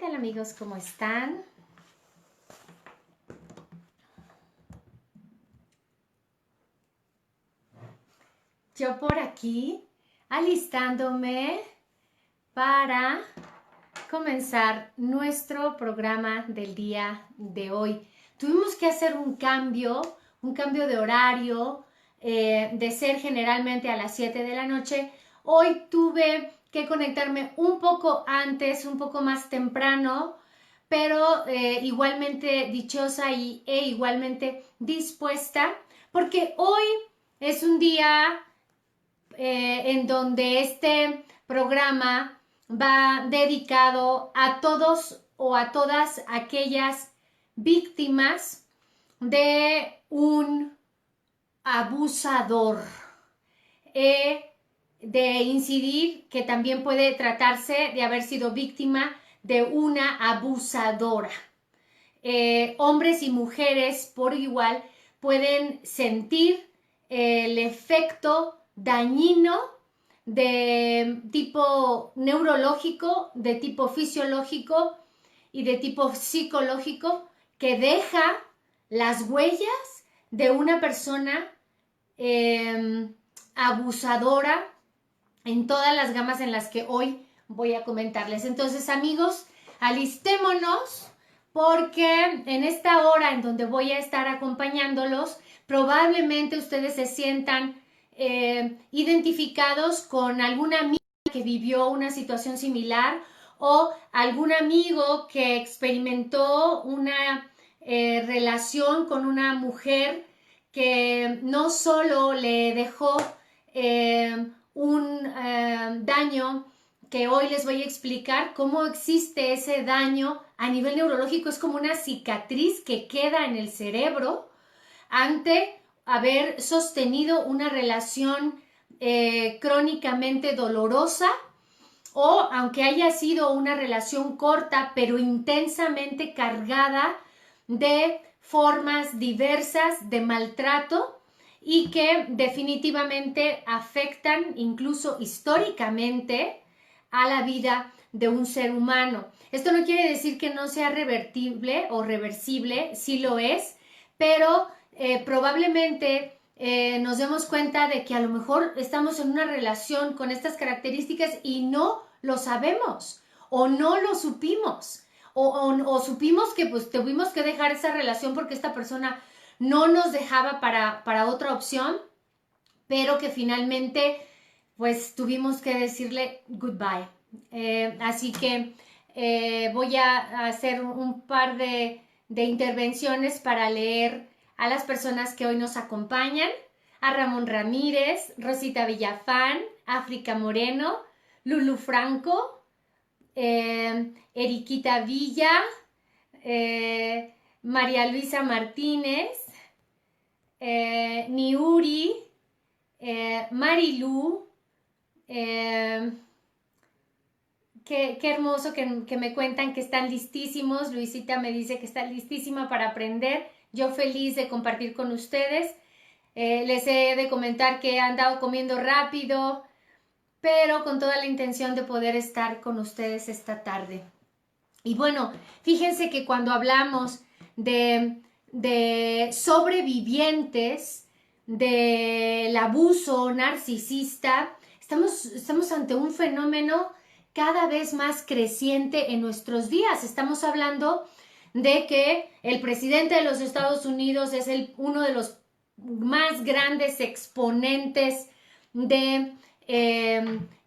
tal amigos? ¿Cómo están? Yo por aquí alistándome para comenzar nuestro programa del día de hoy. Tuvimos que hacer un cambio de horario, de ser generalmente a las 7 de la noche. Hoy tuve que conectarme un poco antes, un poco más temprano, pero igualmente dichosa e igualmente dispuesta, porque hoy es un día en donde este programa va dedicado a todos o a todas aquellas víctimas de un abusador. De incidir que también puede tratarse de haber sido víctima de una abusadora. Hombres y mujeres por igual pueden sentir el efecto dañino de tipo neurológico, de tipo fisiológico y de tipo psicológico que deja las huellas de una persona abusadora en todas las gamas en las que hoy voy a comentarles. Entonces, amigos, alistémonos porque en esta hora en donde voy a estar acompañándolos, probablemente ustedes se sientan identificados con algún amigo que vivió una situación similar o algún amigo que experimentó una relación con una mujer que no solo le dejó un daño, que hoy les voy a explicar cómo existe ese daño a nivel neurológico. Es como una cicatriz que queda en el cerebro ante haber sostenido una relación crónicamente dolorosa, o aunque haya sido una relación corta pero intensamente cargada de formas diversas de maltrato y que definitivamente afectan incluso históricamente a la vida de un ser humano. Esto no quiere decir que no sea revertible o reversible, sí lo es, pero probablemente nos demos cuenta de que a lo mejor estamos en una relación con estas características y no lo sabemos o no lo supimos o supimos que pues tuvimos que dejar esa relación porque esta persona no nos dejaba para otra opción, pero que finalmente pues tuvimos que decirle goodbye. Así que voy a hacer un par de intervenciones para leer a las personas que hoy nos acompañan: a Ramón Ramírez, Rosita Villafán, África Moreno, Lulu Franco, Eriquita Villa, María Luisa Martínez, Niuri, Marilú. Qué hermoso que me cuentan que están listísimos. Luisita me dice que está listísima para aprender. Yo feliz de compartir con ustedes. Les he de comentar que he andado comiendo rápido, pero con toda la intención de poder estar con ustedes esta tarde. Y bueno, fíjense que cuando hablamos de sobrevivientes del abuso narcisista, estamos ante un fenómeno cada vez más creciente en nuestros días. Estamos hablando de que el presidente de los Estados Unidos es uno de los más grandes exponentes de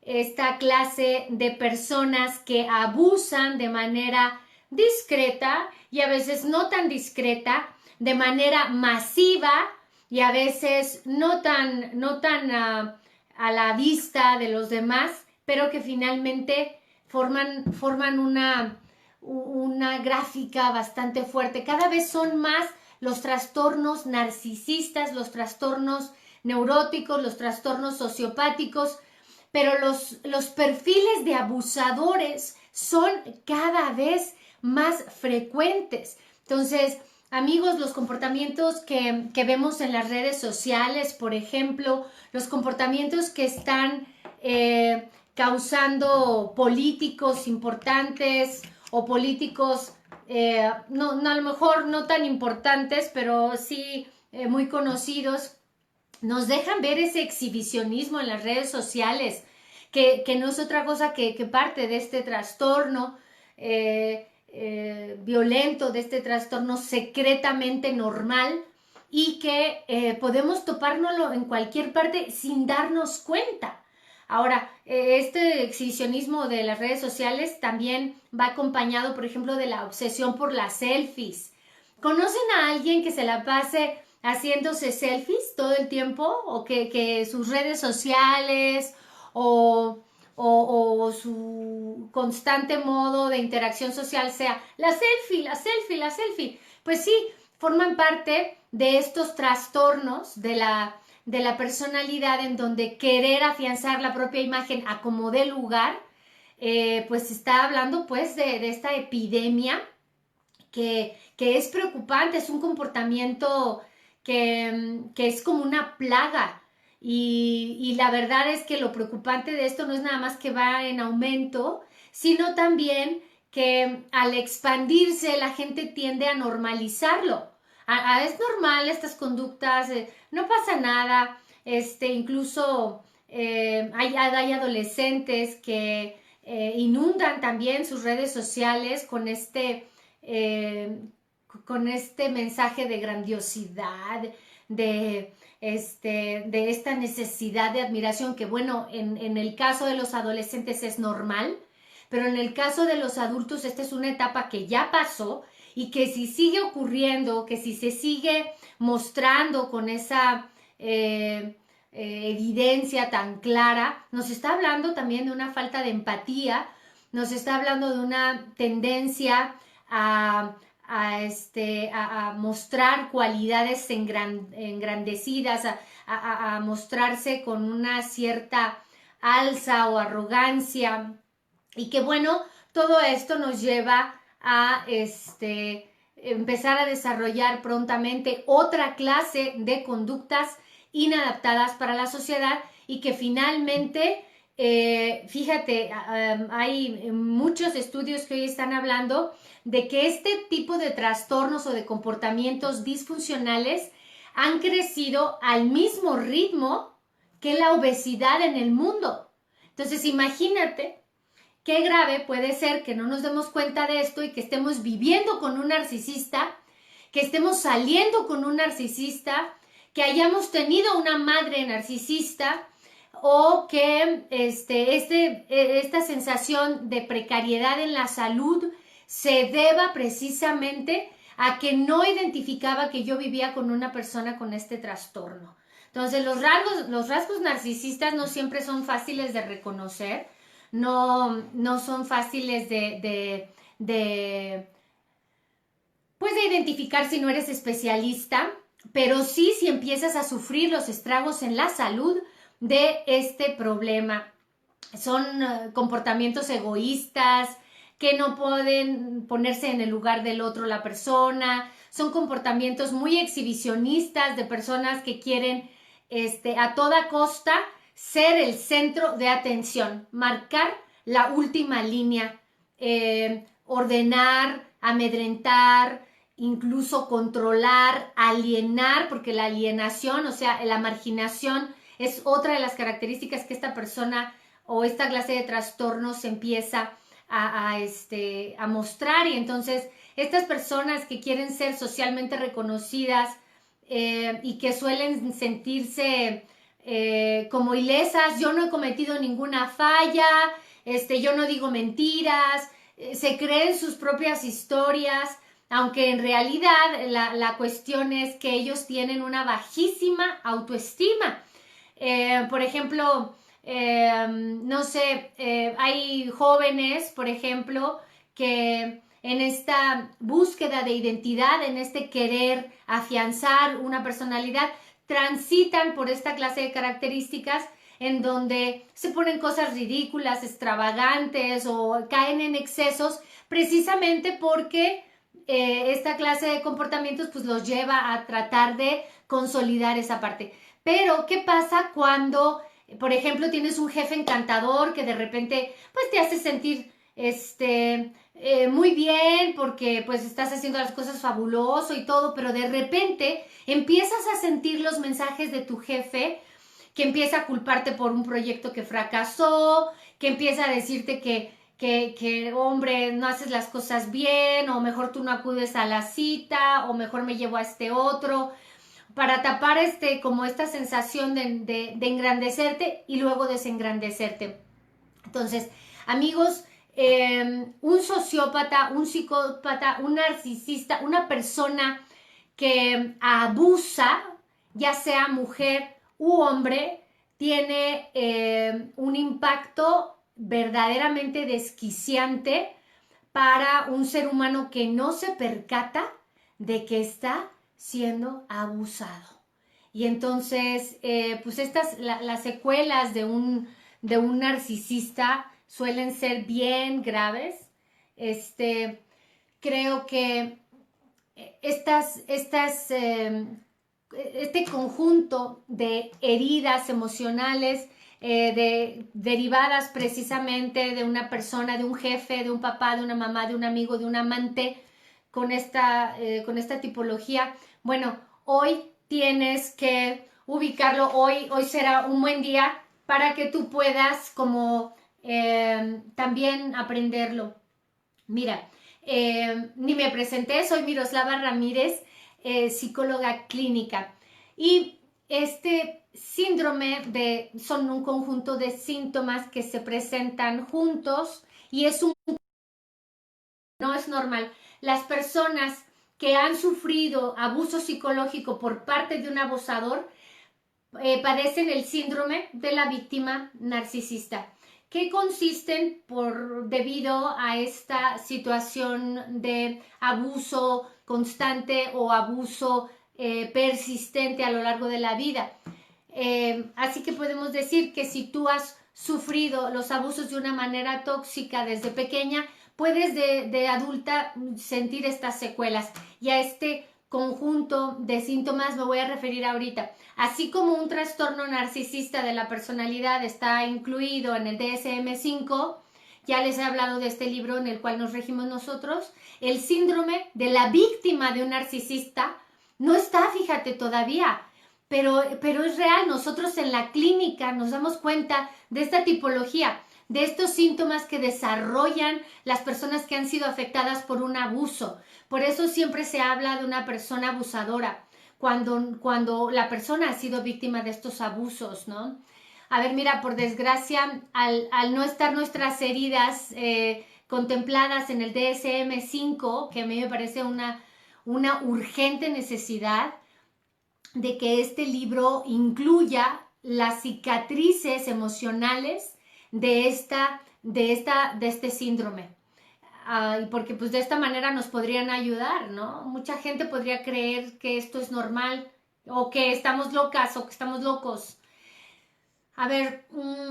esta clase de personas que abusan de manera discreta y a veces no tan discreta, de manera masiva y a veces no tan a la vista de los demás, pero que finalmente forman una gráfica bastante fuerte. Cada vez son más los trastornos narcisistas, los trastornos neuróticos, los trastornos sociopáticos, pero los perfiles de abusadores son cada vez más frecuentes. Entonces, amigos, los comportamientos que vemos en las redes sociales, por ejemplo, los comportamientos que están causando políticos importantes o políticos, a lo mejor no tan importantes, pero sí muy conocidos, nos dejan ver ese exhibicionismo en las redes sociales, que no es otra cosa que parte de este trastorno violento, de este trastorno secretamente normal, y que podemos topárnoslo en cualquier parte sin darnos cuenta. Ahora, este exhibicionismo de las redes sociales también va acompañado, por ejemplo, de la obsesión por las selfies. ¿Conocen a alguien que se la pase haciéndose selfies todo el tiempo? ¿O que sus redes sociales o su constante modo de interacción social sea la selfie, la selfie, la selfie? Pues sí, forman parte de estos trastornos de la personalidad, en donde querer afianzar la propia imagen a como dé lugar, pues está hablando pues de esta epidemia que es preocupante, es un comportamiento que es como una plaga. Y la verdad es que lo preocupante de esto no es nada más que va en aumento, sino también que al expandirse la gente tiende a normalizarlo. Es normal estas conductas, no pasa nada, incluso hay adolescentes que inundan también sus redes sociales eh, con este mensaje de grandiosidad, de esta necesidad de admiración, que bueno, en el caso de los adolescentes es normal, pero en el caso de los adultos esta es una etapa que ya pasó, y que si sigue ocurriendo, que si se sigue mostrando con esa evidencia tan clara, nos está hablando también de una falta de empatía, nos está hablando de una tendencia a mostrar cualidades engrandecidas, a mostrarse con una cierta alza o arrogancia, y que bueno, todo esto nos lleva a empezar a desarrollar prontamente otra clase de conductas inadaptadas para la sociedad, y que finalmente, fíjate, hay muchos estudios que hoy están hablando de que este tipo de trastornos o de comportamientos disfuncionales han crecido al mismo ritmo que la obesidad en el mundo. Entonces, imagínate qué grave puede ser que no nos demos cuenta de esto y que estemos viviendo con un narcisista, que estemos saliendo con un narcisista, que hayamos tenido una madre narcisista, o que esta sensación de precariedad en la salud se deba precisamente a que no identificaba que yo vivía con una persona con este trastorno. Entonces, los rasgos narcisistas no siempre son fáciles de reconocer, no son fáciles pues de identificar si no eres especialista, pero sí si empiezas a sufrir los estragos en la salud de este problema. Son comportamientos egoístas, que no pueden ponerse en el lugar del otro la persona, son comportamientos muy exhibicionistas de personas que quieren a toda costa ser el centro de atención, marcar la última línea, ordenar, amedrentar, incluso controlar, alienar, porque la alienación, o sea, la marginación, es otra de las características que esta persona o esta clase de trastornos empieza a mostrar. Y entonces estas personas que quieren ser socialmente reconocidas y que suelen sentirse como ilesas, yo no he cometido ninguna falla, yo no digo mentiras, se creen sus propias historias, aunque en realidad la cuestión es que ellos tienen una bajísima autoestima. Por ejemplo, no sé, hay jóvenes, por ejemplo, que en esta búsqueda de identidad, en este querer afianzar una personalidad, transitan por esta clase de características, en donde se ponen cosas ridículas, extravagantes, o caen en excesos, precisamente porque esta clase de comportamientos pues los lleva a tratar de consolidar esa parte. Pero, ¿qué pasa cuando, por ejemplo, tienes un jefe encantador que de repente pues te hace sentir muy bien porque pues estás haciendo las cosas fabuloso y todo, pero de repente empiezas a sentir los mensajes de tu jefe que empieza a culparte por un proyecto que fracasó, que empieza a decirte que, hombre, no haces las cosas bien, o mejor tú no acudes a la cita, o mejor me llevo a este otro, para tapar como esta sensación de engrandecerte y luego desengrandecerte. Entonces, amigos, un sociópata, un psicópata, un narcisista, una persona que abusa, ya sea mujer u hombre, tiene un impacto verdaderamente desquiciante para un ser humano que no se percata de que está siendo abusado. Y entonces, pues las secuelas de un narcisista suelen ser bien graves. Creo que este conjunto de heridas emocionales derivadas precisamente de una persona, de un jefe, de un papá, de una mamá, de un amigo, de un amante, con esta tipología, bueno, hoy tienes que ubicarlo, hoy será un buen día para que tú puedas como también aprenderlo. Mira, ni me presenté, soy Miroslava Ramírez, psicóloga clínica. Y este síndrome son un conjunto de síntomas que se presentan juntos y no es normal. Las personas que han sufrido abuso psicológico por parte de un abusador padecen el síndrome de la víctima narcisista, que consisten debido a esta situación de abuso constante o abuso persistente a lo largo de la vida. Así que podemos decir que si tú has sufrido los abusos de una manera tóxica desde pequeña, puedes de adulta sentir estas secuelas. Y a este conjunto de síntomas me voy a referir ahorita. Así como un trastorno narcisista de la personalidad está incluido en el DSM-5, ya les he hablado de este libro en el cual nos regimos nosotros, el síndrome de la víctima de un narcisista no está, fíjate, todavía, pero es real. Nosotros en la clínica nos damos cuenta de esta tipología, de estos síntomas que desarrollan las personas que han sido afectadas por un abuso. Por eso siempre se habla de una persona abusadora, cuando la persona ha sido víctima de estos abusos, ¿no? A ver, mira, por desgracia, al no estar nuestras heridas contempladas en el DSM-5, que a mí me parece una urgente necesidad de que este libro incluya las cicatrices emocionales de este síndrome. Y porque pues de esta manera nos podrían ayudar, ¿no? Mucha gente podría creer que esto es normal o que estamos locas o que estamos locos. A ver,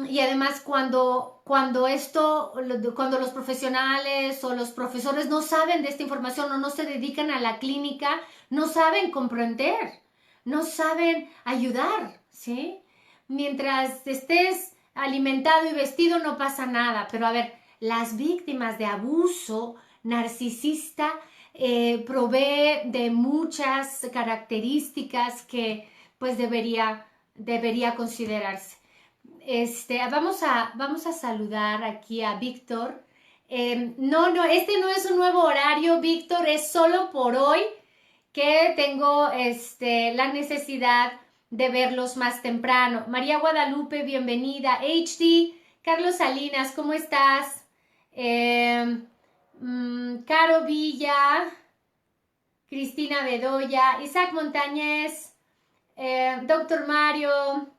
y además cuando los profesionales o los profesores no saben de esta información o no se dedican a la clínica, no saben comprender, no saben ayudar, ¿sí? Mientras estés alimentado y vestido no pasa nada, pero a ver, las víctimas de abuso narcisista provee de muchas características que pues debería considerarse. Vamos a saludar aquí a Víctor. No, este no es un nuevo horario, Víctor, es solo por hoy que tengo la necesidad de verlos más temprano. María Guadalupe, bienvenida. HD, Carlos Salinas, ¿cómo estás? Caro Villa, Cristina Bedoya, Isaac Montañez, Doctor Mario,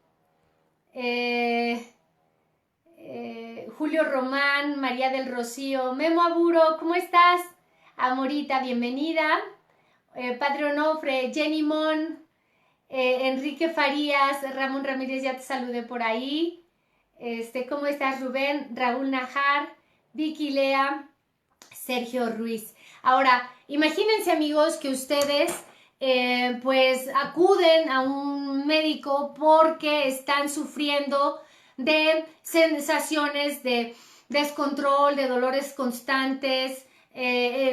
Julio Román, María del Rocío, Memo Aburo, ¿cómo estás? Amorita, bienvenida. Padre Onofre, Jenny Mon, Enrique Farías, Ramón Ramírez, ya te saludé por ahí. ¿Cómo estás, Rubén? Raúl Najar, Vicky Lea, Sergio Ruiz. Ahora, imagínense, amigos, que ustedes pues acuden a un médico porque están sufriendo de sensaciones de descontrol, de dolores constantes,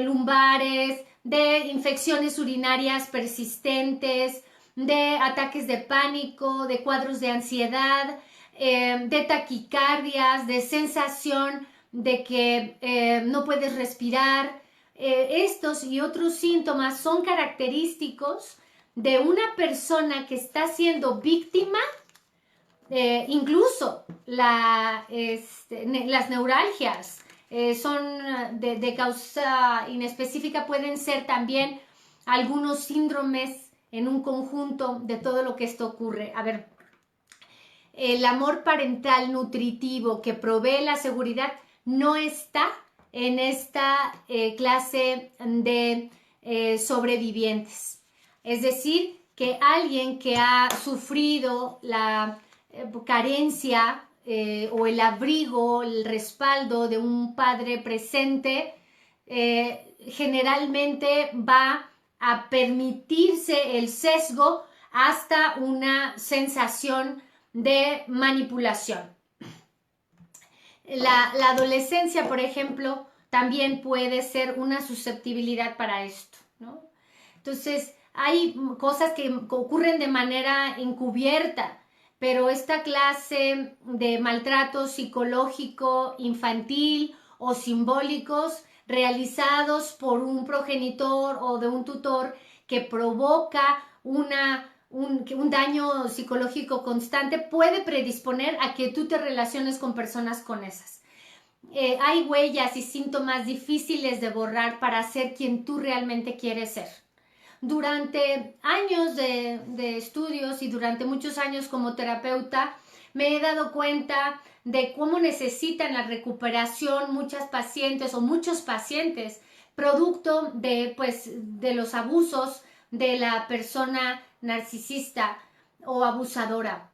lumbares, de infecciones urinarias persistentes, de ataques de pánico, de cuadros de ansiedad, de taquicardias, de sensación de que no puedes respirar. Estos y otros síntomas son característicos de una persona que está siendo víctima. Incluso las neuralgias son de causa inespecífica, pueden ser también algunos síndromes en un conjunto de todo lo que esto ocurre. A ver, el amor parental nutritivo que provee la seguridad no está en esta clase de sobrevivientes. Es decir, que alguien que ha sufrido la carencia o el abrigo, el respaldo de un padre presente, generalmente va a permitirse el sesgo hasta una sensación de manipulación. La adolescencia, por ejemplo, también puede ser una susceptibilidad para esto, ¿no? Entonces, hay cosas que ocurren de manera encubierta, pero esta clase de maltrato psicológico infantil o simbólicos realizados por un progenitor o de un tutor que provoca un daño psicológico constante puede predisponer a que tú te relaciones con personas con esas. Hay huellas y síntomas difíciles de borrar para ser quien tú realmente quieres ser. Durante años de estudios y durante muchos años como terapeuta, me he dado cuenta de cómo necesitan la recuperación muchas pacientes o muchos pacientes, producto de los abusos de la persona narcisista o abusadora.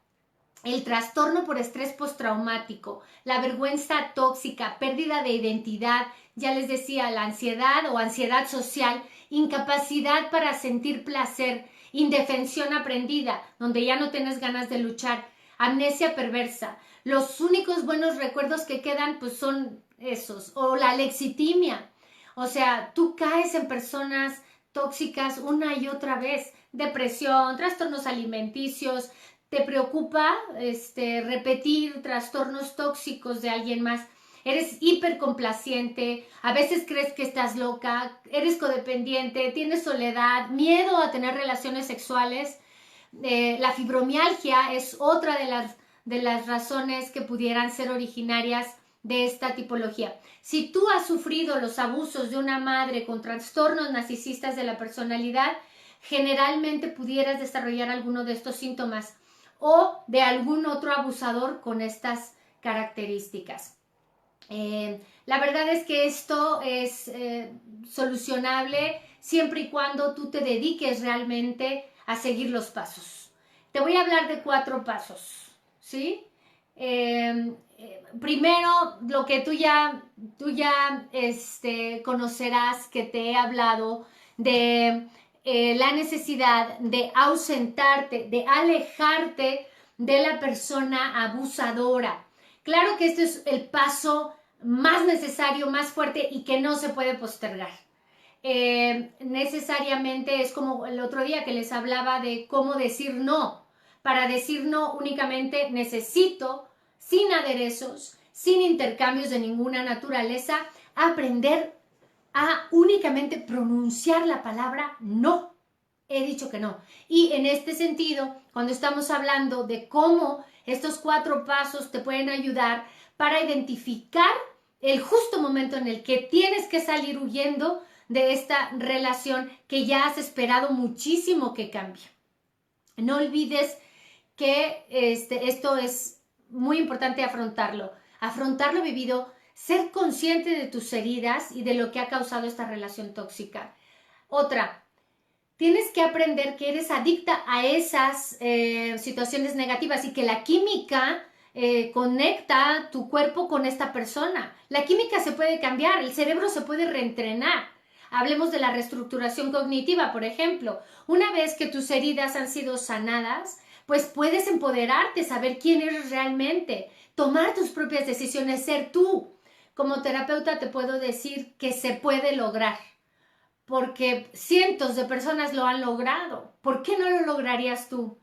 El trastorno por estrés postraumático, la vergüenza tóxica, pérdida de identidad, ya les decía, la ansiedad o ansiedad social, incapacidad para sentir placer, indefensión aprendida, donde ya no tienes ganas de luchar, amnesia perversa. Los únicos buenos recuerdos que quedan pues son esos, o la lexitimia. O sea, tú caes en personas tóxicas una y otra vez, depresión, trastornos alimenticios, te preocupa repetir trastornos tóxicos de alguien más. Eres hipercomplaciente, a veces crees que estás loca, eres codependiente, tienes soledad, miedo a tener relaciones sexuales. La fibromialgia es otra de las razones que pudieran ser originarias de esta tipología. Si tú has sufrido los abusos de una madre con trastornos narcisistas de la personalidad, generalmente pudieras desarrollar alguno de estos síntomas o de algún otro abusador con estas características. La verdad es que esto es solucionable siempre y cuando tú te dediques realmente a seguir los pasos. Te voy a hablar de 4 pasos, ¿sí? Primero, lo que tú ya conocerás, que te he hablado de la necesidad de ausentarte, de alejarte de la persona abusadora. Claro que este es el paso más necesario, más fuerte y que no se puede postergar. Necesariamente es como el otro día que les hablaba de cómo decir no. Para decir no únicamente necesito, sin aderezos, sin intercambios de ninguna naturaleza, aprender a únicamente pronunciar la palabra no. He dicho que no. Y en este sentido, cuando estamos hablando de cómo estos 4 pasos te pueden ayudar para identificar el justo momento en el que tienes que salir huyendo de esta relación que ya has esperado muchísimo que cambie. No olvides que esto es muy importante afrontarlo vivido, ser consciente de tus heridas y de lo que ha causado esta relación tóxica. Otra, tienes que aprender que eres adicta a esas situaciones negativas y que la química conecta tu cuerpo con esta persona. La química se puede cambiar, el cerebro se puede reentrenar. Hablemos de la reestructuración cognitiva, por ejemplo. Una vez que tus heridas han sido sanadas, pues puedes empoderarte, saber quién eres realmente, tomar tus propias decisiones, ser tú. como terapeuta te puedo decir que se puede lograr, porque cientos de personas lo han logrado. ¿Por qué no lo lograrías tú?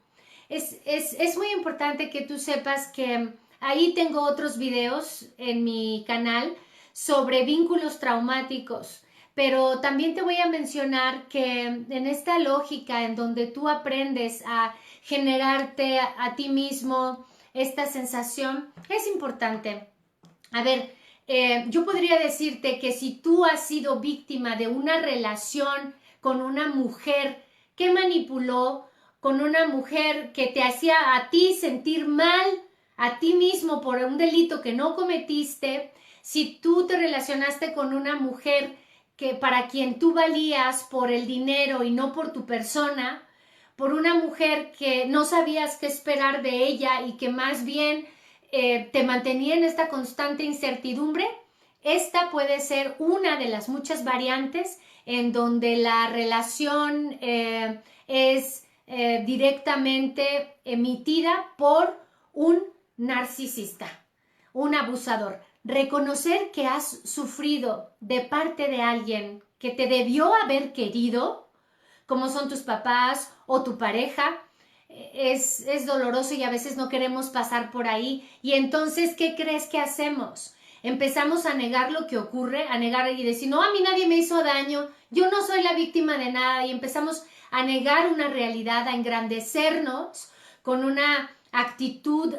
Es muy importante que tú sepas que ahí tengo otros videos en mi canal sobre vínculos traumáticos, pero también te voy a mencionar que en esta lógica en donde tú aprendes a generarte a ti mismo esta sensación, es importante. A ver, yo podría decirte que si tú has sido víctima de una relación con una mujer que manipuló, con una mujer que te hacía a ti sentir mal, a ti mismo por un delito que no cometiste, si tú te relacionaste con una mujer que para quien tú valías por el dinero y no por tu persona, por una mujer que no sabías qué esperar de ella y que más bien te mantenía en esta constante incertidumbre, esta puede ser una de las muchas variantes en donde la relación es directamente emitida por un narcisista, un abusador. Reconocer que has sufrido de parte de alguien que te debió haber querido, como son tus papás o tu pareja, es doloroso y a veces no queremos pasar por ahí. Y entonces, ¿qué crees que hacemos? Empezamos a negar lo que ocurre, a negar y decir, no, a mí nadie me hizo daño, yo no soy la víctima de nada, y empezamos a negar una realidad, a engrandecernos con una actitud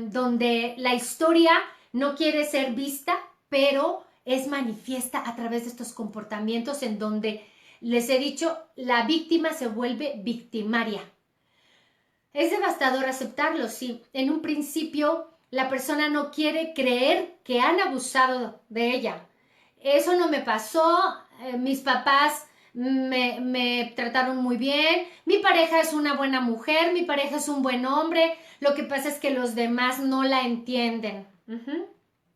donde la historia no quiere ser vista, pero es manifiesta a través de estos comportamientos en donde, les he dicho, la víctima se vuelve victimaria. Es devastador aceptarlo, sí. En un principio, la persona no quiere creer que han abusado de ella. Eso no me pasó, mis papás me trataron muy bien, mi pareja es una buena mujer, mi pareja es un buen hombre, lo que pasa es que los demás no la entienden.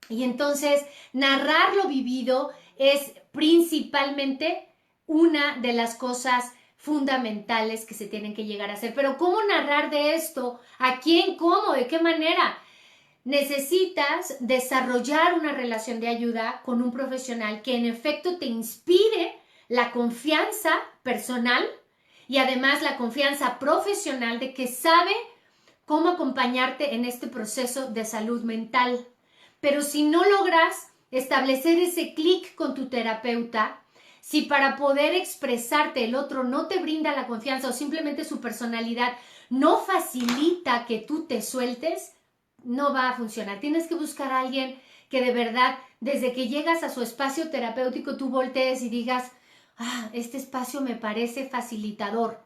Y entonces, narrar lo vivido es principalmente una de las cosas fundamentales que se tienen que llegar a hacer. Pero ¿cómo narrar de esto? ¿A quién? ¿Cómo? ¿De qué manera? Necesitas desarrollar una relación de ayuda con un profesional que en efecto te inspire la confianza personal y además la confianza profesional de que sabe cómo acompañarte en este proceso de salud mental. Pero si no logras establecer ese clic con tu terapeuta, si para poder expresarte el otro no te brinda la confianza o simplemente su personalidad no facilita que tú te sueltes, no va a funcionar. Tienes que buscar a alguien que de verdad, desde que llegas a su espacio terapéutico, tú voltees y digas, este espacio me parece facilitador.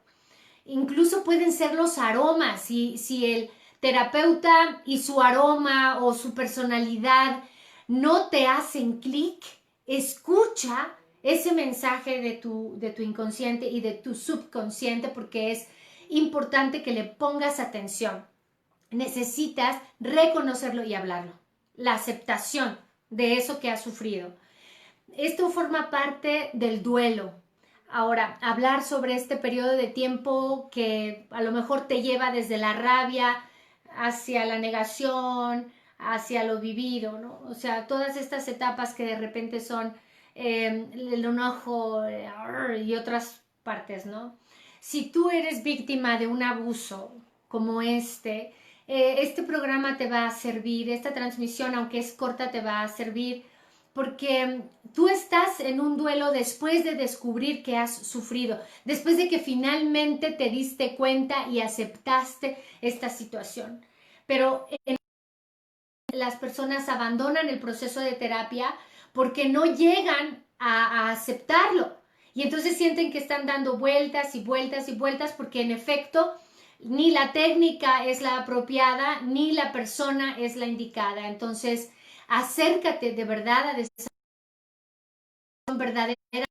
Incluso pueden ser los aromas, si el terapeuta y su aroma o su personalidad no te hacen clic, escucha ese mensaje de tu inconsciente y de tu subconsciente, porque es importante que le pongas atención. Necesitas reconocerlo y hablarlo. La aceptación de eso que has sufrido. Esto forma parte del duelo. Ahora, hablar sobre este periodo de tiempo que a lo mejor te lleva desde la rabia hacia la negación, hacia lo vivido, ¿no? O sea, todas estas etapas que de repente son el enojo y otras partes, ¿no? Si tú eres víctima de un abuso como este programa te va a servir, esta transmisión, aunque es corta, te va a servir porque tú estás en un duelo después de descubrir que has sufrido, después de que finalmente te diste cuenta y aceptaste esta situación. Pero las personas abandonan el proceso de terapia porque no llegan a aceptarlo. Y entonces sienten que están dando vueltas y vueltas y vueltas porque en efecto ni la técnica es la apropiada ni la persona es la indicada. Entonces acércate de verdad a desarrollar verdadera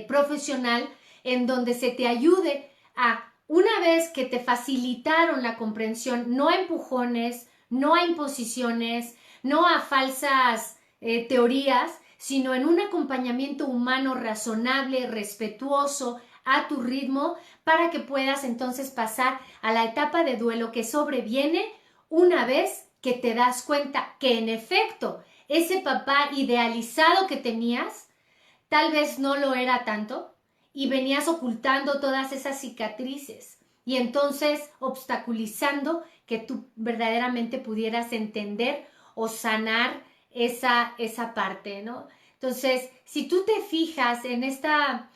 profesional en donde se te ayude a, una vez que te facilitaron la comprensión, no a empujones, no a imposiciones, no a falsas teorías, sino en un acompañamiento humano razonable, respetuoso, a tu ritmo, para que puedas entonces pasar a la etapa de duelo que sobreviene una vez que te das cuenta que en efecto ese papá idealizado que tenías tal vez no lo era tanto y venías ocultando todas esas cicatrices y entonces obstaculizando que tú verdaderamente pudieras entender o sanar esa parte, ¿no? Entonces, si tú te fijas en esta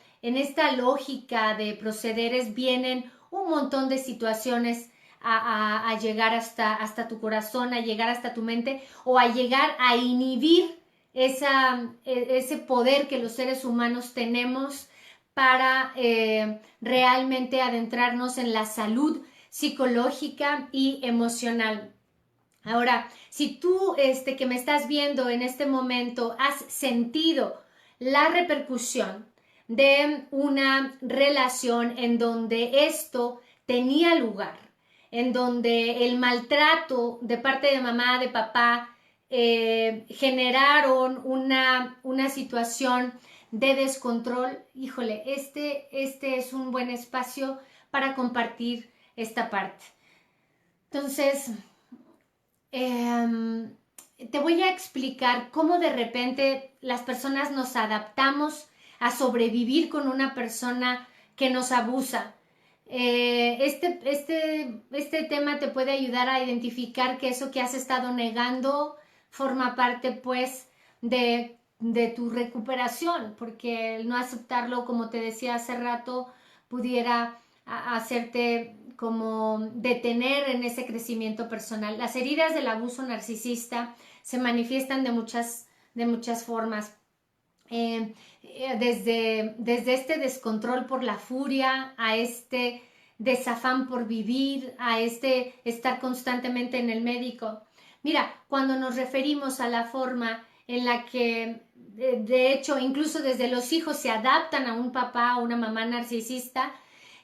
lógica de procederes, vienen un montón de situaciones a llegar hasta tu corazón, a llegar hasta tu mente o a llegar a inhibir ese poder que los seres humanos tenemos para realmente adentrarnos en la salud psicológica y emocional. Ahora, si tú que me estás viendo en este momento has sentido la repercusión de una relación en donde esto tenía lugar, en donde el maltrato de parte de mamá, de papá, generaron una situación de descontrol, híjole, este es un buen espacio para compartir esta parte. Entonces, te voy a explicar cómo de repente las personas nos adaptamos a sobrevivir con una persona que nos abusa. Este tema te puede ayudar a identificar que eso que has estado negando forma parte pues de tu recuperación, porque el no aceptarlo, como te decía hace rato, pudiera hacerte como detener en ese crecimiento personal. Las heridas del abuso narcisista se manifiestan de muchas formas. Desde este descontrol por la furia, a este desafán por vivir, a este estar constantemente en el médico. Mira, cuando nos referimos a la forma en la que, de hecho, incluso desde los hijos se adaptan a un papá o una mamá narcisista,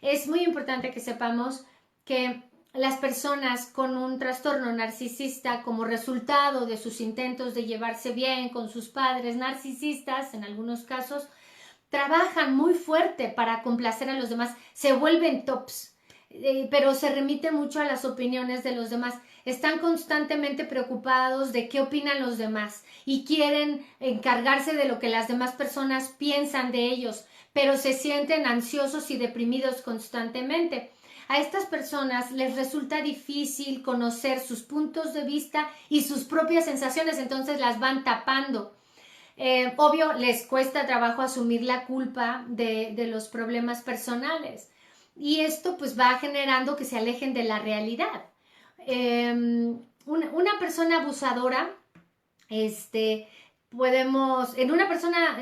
es muy importante que sepamos que las personas con un trastorno narcisista como resultado de sus intentos de llevarse bien con sus padres narcisistas, en algunos casos, trabajan muy fuerte para complacer a los demás, se vuelven tops, pero se remiten mucho a las opiniones de los demás. Están constantemente preocupados de qué opinan los demás y quieren encargarse de lo que las demás personas piensan de ellos, pero se sienten ansiosos y deprimidos constantemente. A estas personas les resulta difícil conocer sus puntos de vista y sus propias sensaciones, entonces las van tapando. Obvio, les cuesta trabajo asumir la culpa de los problemas personales y esto pues va generando que se alejen de la realidad. Una persona abusadora, en una persona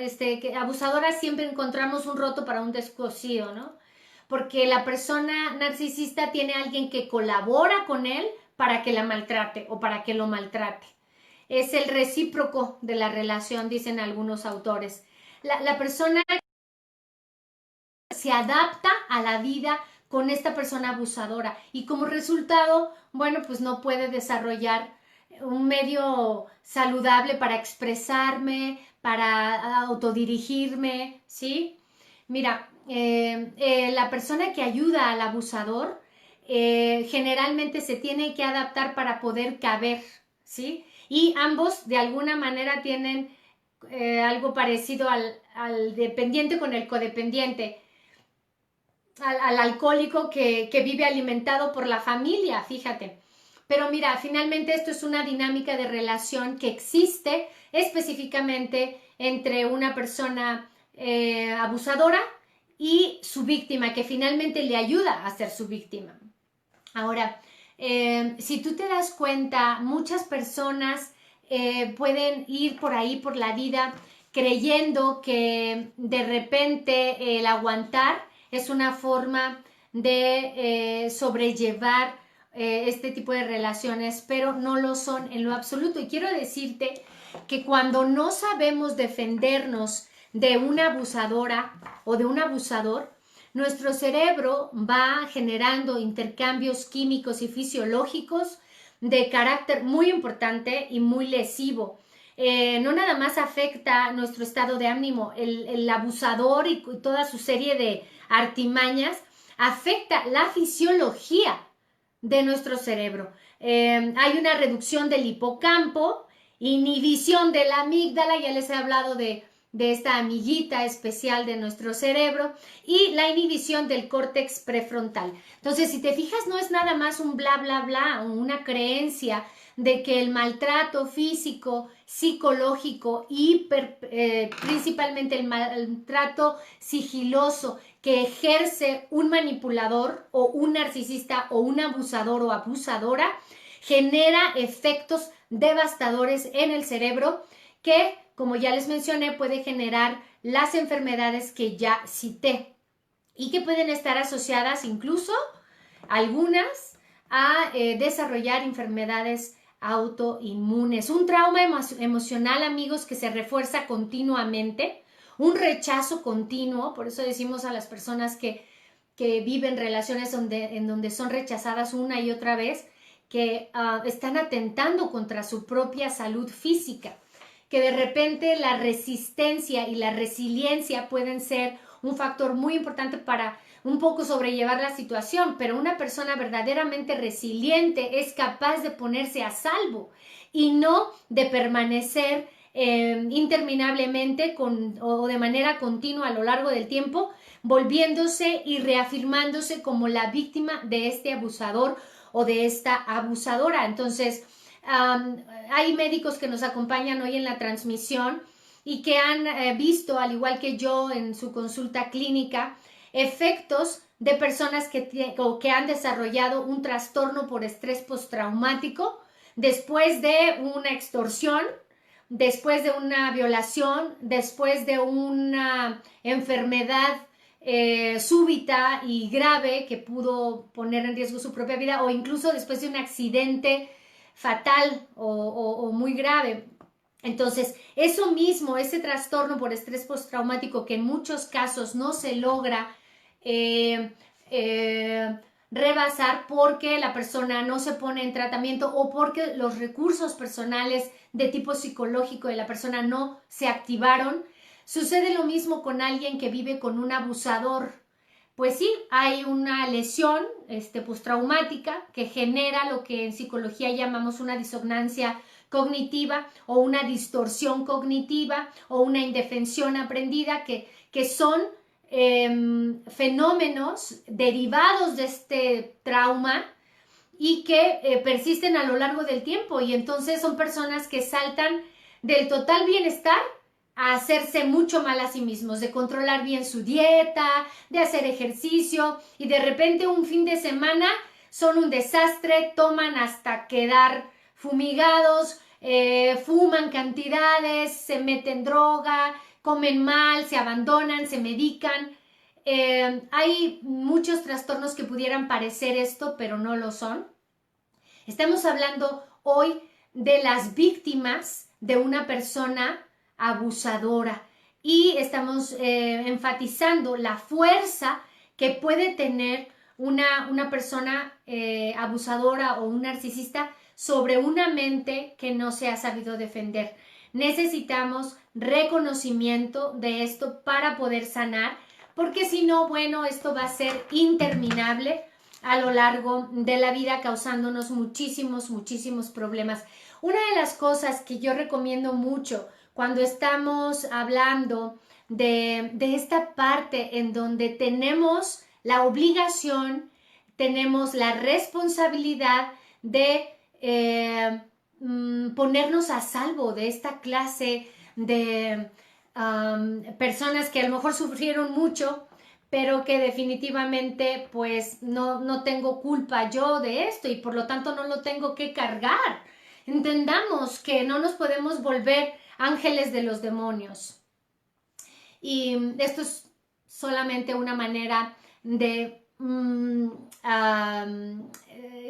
abusadora siempre encontramos un roto para un descosido, ¿no? Porque la persona narcisista tiene a alguien que colabora con él para que la maltrate o para que lo maltrate. Es el recíproco de la relación, dicen algunos autores. La persona se adapta a la vida con esta persona abusadora y como resultado, bueno, pues no puede desarrollar un medio saludable para expresarme, para autodirigirme, ¿sí? Mira, la persona que ayuda al abusador generalmente se tiene que adaptar para poder caber, ¿sí? Y ambos de alguna manera tienen algo parecido al dependiente con el codependiente, al alcohólico que vive alimentado por la familia, fíjate. Pero mira, finalmente esto es una dinámica de relación que existe específicamente entre una persona abusadora y su víctima, que finalmente le ayuda a ser su víctima. Ahora, si tú te das cuenta, muchas personas pueden ir por ahí, por la vida, creyendo que de repente el aguantar es una forma de sobrellevar este tipo de relaciones, pero no lo son en lo absoluto. Y quiero decirte que cuando no sabemos defendernos de una abusadora o de un abusador, nuestro cerebro va generando intercambios químicos y fisiológicos de carácter muy importante y muy lesivo. No nada más afecta nuestro estado de ánimo, el abusador y toda su serie de artimañas afecta la fisiología de nuestro cerebro. Hay una reducción del hipocampo inhibición de la amígdala, ya les he hablado de esta amiguita especial de nuestro cerebro, y la inhibición del córtex prefrontal. Entonces, si te fijas, no es nada más un bla, bla, bla, una creencia de que el maltrato físico, psicológico y principalmente el maltrato sigiloso que ejerce un manipulador o un narcisista o un abusador o abusadora genera efectos devastadores en el cerebro que, como ya les mencioné, puede generar las enfermedades que ya cité y que pueden estar asociadas incluso algunas a desarrollar enfermedades autoinmunes. Un trauma emocional, amigos, que se refuerza continuamente, un rechazo continuo, por eso decimos a las personas que viven relaciones en donde son rechazadas una y otra vez, que están atentando contra su propia salud física, que de repente la resistencia y la resiliencia pueden ser un factor muy importante para un poco sobrellevar la situación, pero una persona verdaderamente resiliente es capaz de ponerse a salvo y no de permanecer interminablemente o de manera continua a lo largo del tiempo, volviéndose y reafirmándose como la víctima de este abusador o de esta abusadora. Entonces, hay médicos que nos acompañan hoy en la transmisión y que han visto, al igual que yo en su consulta clínica, efectos de personas que han desarrollado un trastorno por estrés postraumático después de una extorsión, después de una violación, después de una enfermedad súbita y grave que pudo poner en riesgo su propia vida, o incluso después de un accidente fatal o muy grave. Entonces, eso mismo, ese trastorno por estrés postraumático que en muchos casos no se logra rebasar porque la persona no se pone en tratamiento o porque los recursos personales de tipo psicológico de la persona no se activaron. Sucede lo mismo con alguien que vive con un abusador. Pues sí, hay una lesión postraumática que genera lo que en psicología llamamos una disonancia cognitiva o una distorsión cognitiva o una indefensión aprendida que son fenómenos derivados de este trauma y que persisten a lo largo del tiempo, y entonces son personas que saltan del total bienestar a hacerse mucho mal a sí mismos, de controlar bien su dieta, de hacer ejercicio, y de repente un fin de semana son un desastre, toman hasta quedar fumigados, fuman cantidades, se meten droga, comen mal, se abandonan, se medican. Hay muchos trastornos que pudieran parecer esto, pero no lo son. Estamos hablando hoy de las víctimas de una persona abusadora y estamos enfatizando la fuerza que puede tener una persona abusadora o un narcisista sobre una mente que no se ha sabido defender. Necesitamos reconocimiento de esto para poder sanar, porque si no, bueno, esto va a ser interminable a lo largo de la vida, causándonos muchísimos problemas. Una de las cosas que yo recomiendo mucho cuando estamos hablando de esta parte en donde tenemos la obligación, tenemos la responsabilidad de ponernos a salvo de esta clase de personas que a lo mejor sufrieron mucho, pero que definitivamente pues no tengo culpa yo de esto y por lo tanto no lo tengo que cargar. Entendamos que no nos podemos volver ángeles de los demonios. Y esto es solamente una manera de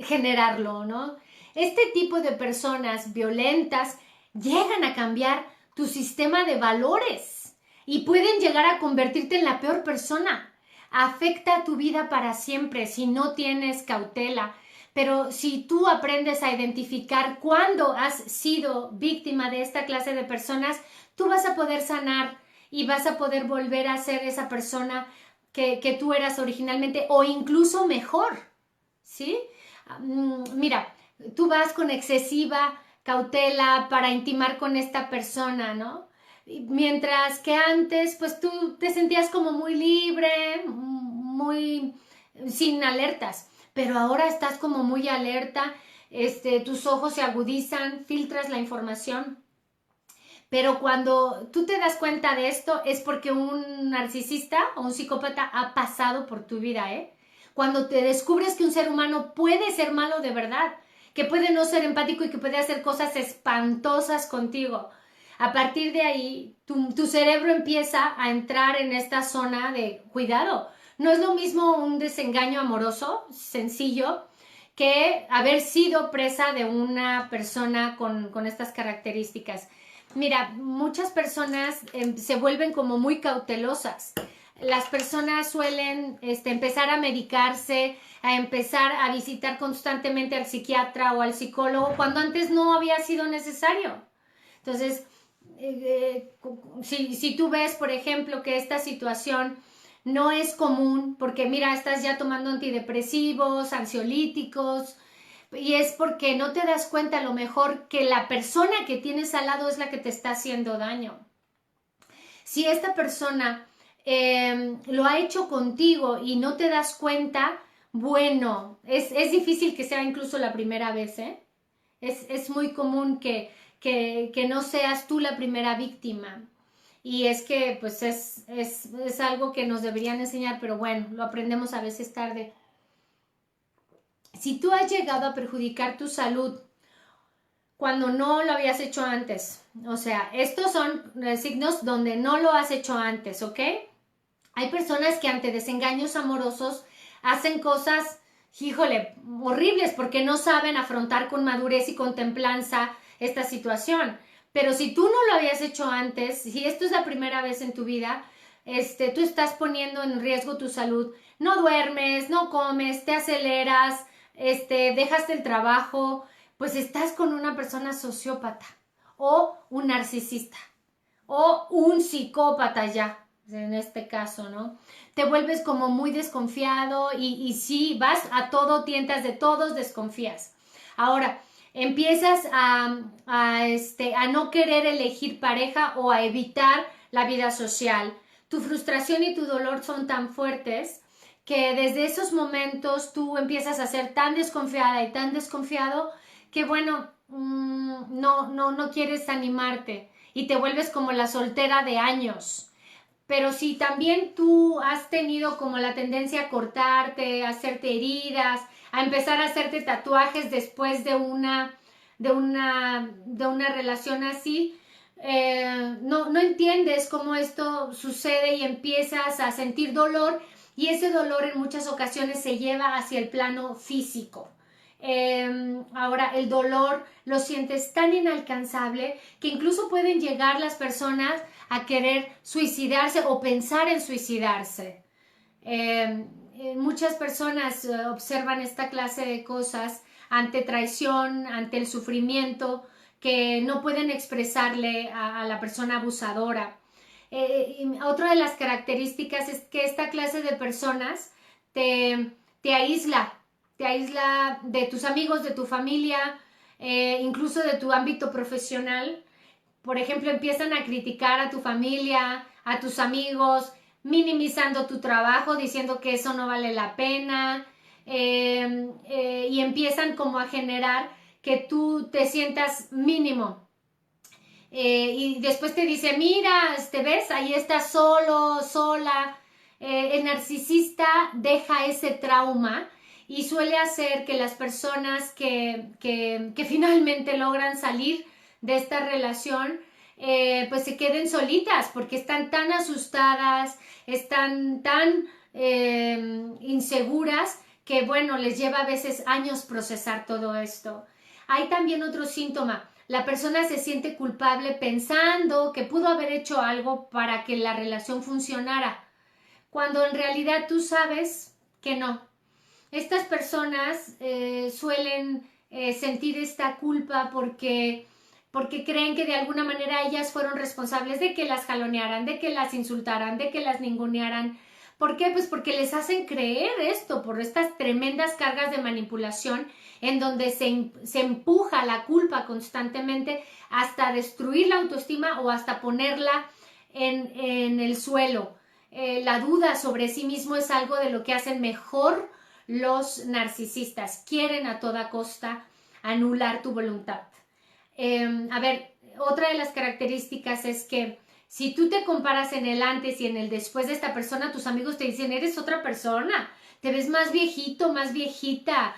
generarlo, ¿no? Este tipo de personas violentas llegan a cambiar tu sistema de valores y pueden llegar a convertirte en la peor persona. Afecta tu vida para siempre si no tienes cautela. Pero si tú aprendes a identificar cuándo has sido víctima de esta clase de personas, tú vas a poder sanar y vas a poder volver a ser esa persona que tú eras originalmente o incluso mejor, ¿sí? Mira, tú vas con excesiva cautela para intimar con esta persona, ¿no? Mientras que antes, pues tú te sentías como muy libre, muy sin alertas, pero ahora estás como muy alerta, tus ojos se agudizan, filtras la información. Pero cuando tú te das cuenta de esto es porque un narcisista o un psicópata ha pasado por tu vida, ¿eh? Cuando te descubres que un ser humano puede ser malo de verdad, que puede no ser empático y que puede hacer cosas espantosas contigo. A partir de ahí, tu cerebro empieza a entrar en esta zona de cuidado. No es lo mismo un desengaño amoroso, sencillo, que haber sido presa de una persona con estas características. Mira, muchas personas se vuelven como muy cautelosas. Las personas suelen empezar a medicarse, a empezar a visitar constantemente al psiquiatra o al psicólogo cuando antes no había sido necesario. Entonces, si tú ves, por ejemplo, que esta situación no es común, porque mira, estás ya tomando antidepresivos, ansiolíticos, y es porque no te das cuenta a lo mejor que la persona que tienes al lado es la que te está haciendo daño. Si esta persona lo ha hecho contigo y no te das cuenta, bueno, es difícil que sea incluso la primera vez, ¿eh? Es muy común que no seas tú la primera víctima. Y es que pues es algo que nos deberían enseñar, pero bueno, lo aprendemos a veces tarde. Si tú has llegado a perjudicar tu salud cuando no lo habías hecho antes, o sea, estos son signos donde no lo has hecho antes, ¿ok? Hay personas que ante desengaños amorosos hacen cosas, híjole, horribles porque no saben afrontar con madurez y con templanza esta situación. Pero si tú no lo habías hecho antes, si esto es la primera vez en tu vida, tú estás poniendo en riesgo tu salud. No duermes, no comes, te aceleras, dejaste el trabajo, pues estás con una persona sociópata o un narcisista o un psicópata ya, en este caso, ¿no? Te vuelves como muy desconfiado y sí, vas a todo, tientas de todos, desconfías. Ahora, empiezas a no querer elegir pareja o a evitar la vida social. Tu frustración y tu dolor son tan fuertes que desde esos momentos tú empiezas a ser tan desconfiada y tan desconfiado que bueno, no quieres animarte y te vuelves como la soltera de años. Pero si también tú has tenido como la tendencia a cortarte, a hacerte heridas, a empezar a hacerte tatuajes después de una relación así, no entiendes cómo esto sucede y empiezas a sentir dolor y ese dolor en muchas ocasiones se lleva hacia el plano físico. Ahora el dolor lo sientes tan inalcanzable que incluso pueden llegar las personas a querer suicidarse o pensar en suicidarse. Muchas personas observan esta clase de cosas ante traición, ante el sufrimiento que no pueden expresarle a la persona abusadora. Otra de las características es que esta clase de personas te aísla de tus amigos, de tu familia, incluso de tu ámbito profesional. Por ejemplo, empiezan a criticar a tu familia, a tus amigos, minimizando tu trabajo, diciendo que eso no vale la pena, y empiezan como a generar que tú te sientas mínimo. Y después te dice, mira, ¿ves? Ahí estás solo, sola. El narcisista deja ese trauma y suele hacer que las personas que finalmente logran salir de esta relación, pues se queden solitas porque están tan asustadas, están tan inseguras que, bueno, les lleva a veces años procesar todo esto. Hay también otro síntoma. La persona se siente culpable pensando que pudo haber hecho algo para que la relación funcionara, cuando en realidad tú sabes que no. Estas personas suelen sentir esta culpa porque creen que de alguna manera ellas fueron responsables de que las jalonearan, de que las insultaran, de que las ningunearan, ¿Por qué? Pues porque les hacen creer esto por estas tremendas cargas de manipulación en donde se empuja la culpa constantemente hasta destruir la autoestima o hasta ponerla en el suelo. La duda sobre sí mismo es algo de lo que hacen mejor los narcisistas. Quieren a toda costa anular tu voluntad. A ver, otra de las características es que si tú te comparas en el antes y en el después de esta persona, tus amigos te dicen, eres otra persona, te ves más viejito, más viejita,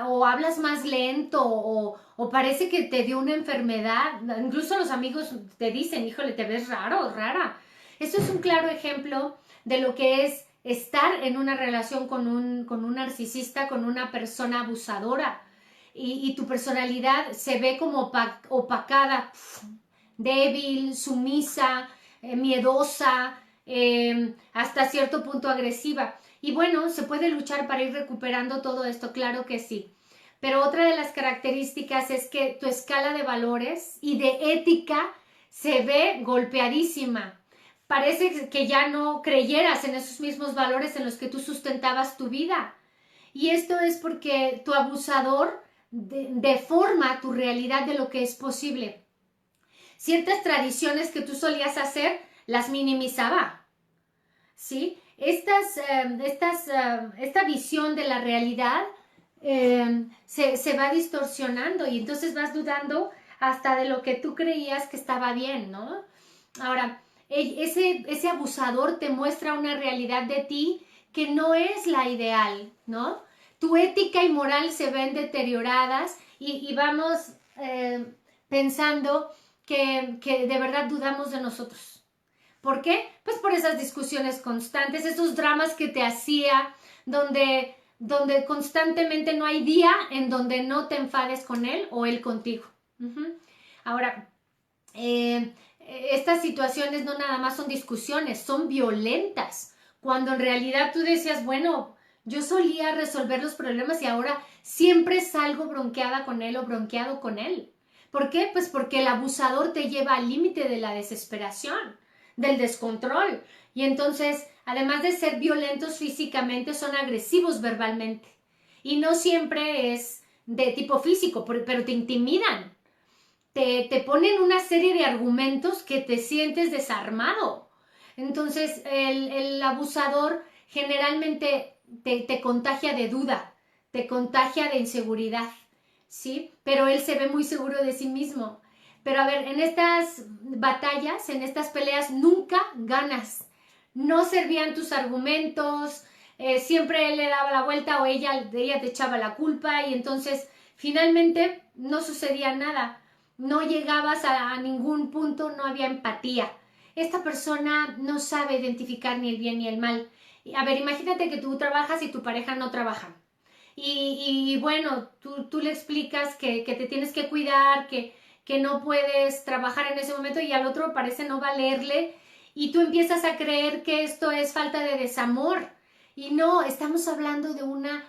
o hablas más lento, o parece que te dio una enfermedad. Incluso los amigos te dicen, híjole, te ves raro, rara. Esto es un claro ejemplo de lo que es estar en una relación con un narcisista, con una persona abusadora. Y tu personalidad se ve como opacada, débil, sumisa, miedosa, hasta cierto punto agresiva. Y bueno, ¿se puede luchar para ir recuperando todo esto? Claro que sí. Pero otra de las características es que tu escala de valores y de ética se ve golpeadísima. Parece que ya no creyeras en esos mismos valores en los que tú sustentabas tu vida. Y esto es porque tu abusador deforma tu realidad de lo que es posible. Ciertas tradiciones que tú solías hacer, las minimizaba, ¿sí? Esta visión de la realidad se va distorsionando y entonces vas dudando hasta de lo que tú creías que estaba bien, ¿no? Ahora, ese abusador te muestra una realidad de ti que no es la ideal, ¿no? Tu ética y moral se ven deterioradas y vamos pensando que de verdad dudamos de nosotros. ¿Por qué? Pues por esas discusiones constantes, esos dramas que te hacía, donde constantemente no hay día en donde no te enfades con él o él contigo. Ahora, estas situaciones no nada más son discusiones, son violentas, cuando en realidad tú decías, bueno, yo solía resolver los problemas y ahora siempre salgo bronqueada con él o bronqueado con él. ¿Por qué? Pues porque el abusador te lleva al límite de la desesperación, del descontrol. Y entonces, además de ser violentos físicamente, son agresivos verbalmente. Y no siempre es de tipo físico, pero te intimidan. Te ponen una serie de argumentos que te sientes desarmado. Entonces, el abusador generalmente te contagia de duda, te contagia de inseguridad, ¿sí? Pero él se ve muy seguro de sí mismo. Pero a ver, en estas batallas, en estas peleas, nunca ganas. No servían tus argumentos, siempre él le daba la vuelta o ella te echaba la culpa y entonces finalmente no sucedía nada. No llegabas a ningún punto, no había empatía. Esta persona no sabe identificar ni el bien ni el mal. A ver, imagínate que tú trabajas y tu pareja no trabaja. Y bueno, tú le explicas que te tienes que cuidar, que no puedes trabajar en ese momento y al otro parece no valerle y tú empiezas a creer que esto es falta de desamor. Y no, estamos hablando de una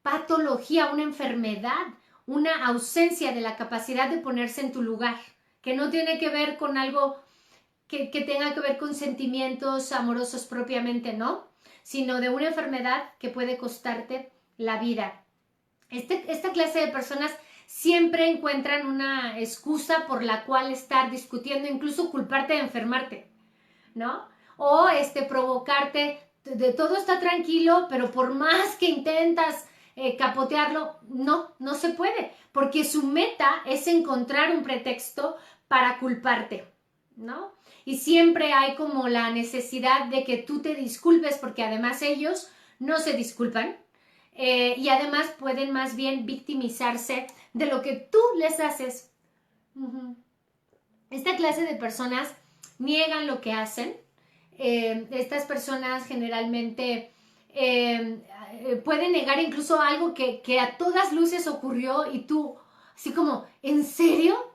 patología, una enfermedad, una ausencia de la capacidad de ponerse en tu lugar, que no tiene que ver con algo que tenga que ver con sentimientos amorosos propiamente, ¿no? Sino de una enfermedad que puede costarte la vida. Esta clase de personas siempre encuentran una excusa por la cual estar discutiendo, incluso culparte de enfermarte, ¿no? O provocarte, de todo está tranquilo, pero por más que intentas capotearlo, no se puede, porque su meta es encontrar un pretexto para culparte, ¿no? Y siempre hay como la necesidad de que tú te disculpes, porque además ellos no se disculpan y además pueden más bien victimizarse de lo que tú les haces. Esta clase de personas niegan lo que hacen. Estas personas generalmente pueden negar incluso algo que a todas luces ocurrió y tú, así como, ¿en serio?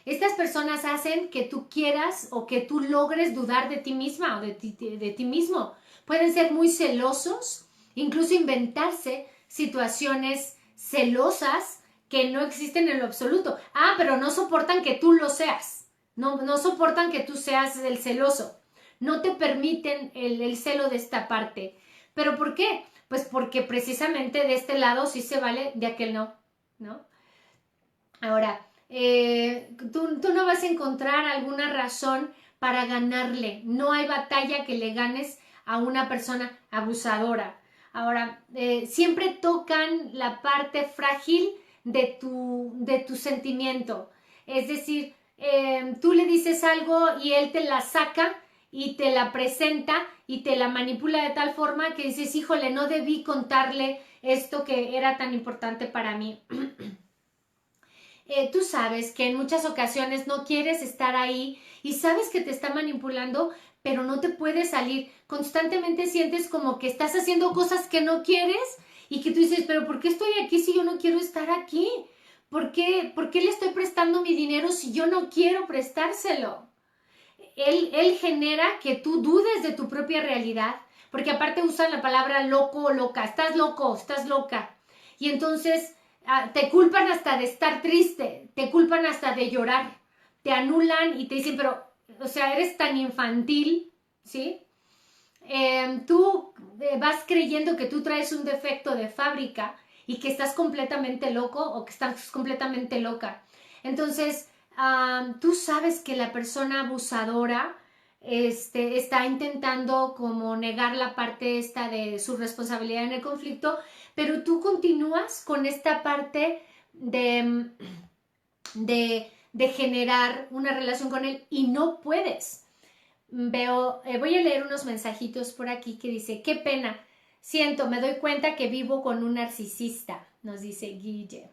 Estas personas hacen que tú quieras o que tú logres dudar de ti misma o de ti mismo. Pueden ser muy celosos, incluso inventarse situaciones celosas que no existen en lo absoluto. Pero no soportan que tú lo seas. No soportan que tú seas el celoso. no te permiten el celo de esta parte. ¿Pero por qué? Pues porque precisamente de este lado sí se vale, de aquel no, ¿no? Ahora, tú no vas a encontrar alguna razón para ganarle. No hay batalla que le ganes a una persona abusadora. Ahora, siempre tocan la parte frágil de tu sentimiento. Es decir, tú le dices algo y él te la saca y te la presenta y te la manipula de tal forma que dices, híjole, no debí contarle esto que era tan importante para mí. Tú sabes que en muchas ocasiones no quieres estar ahí y sabes que te está manipulando, pero no te puedes salir. Constantemente sientes como que estás haciendo cosas que no quieres y que tú dices, pero ¿por qué estoy aquí si yo no quiero estar aquí? ¿Por qué le estoy prestando mi dinero si yo no quiero prestárselo? Él genera que tú dudes de tu propia realidad, porque aparte usan la palabra loco o loca, estás loco, estás loca. Y entonces te culpan hasta de estar triste, te culpan hasta de llorar, te anulan y te dicen, pero, o sea, eres tan infantil, ¿sí? Tú vas creyendo que tú traes un defecto de fábrica y que estás completamente loco o que estás completamente loca. Entonces, tú sabes que la persona abusadora está intentando como negar la parte esta de su responsabilidad en el conflicto, pero tú continúas con esta parte de generar una relación con él y no puedes. Voy a leer unos mensajitos por aquí que dice, qué pena, me doy cuenta que vivo con un narcisista, nos dice Guille.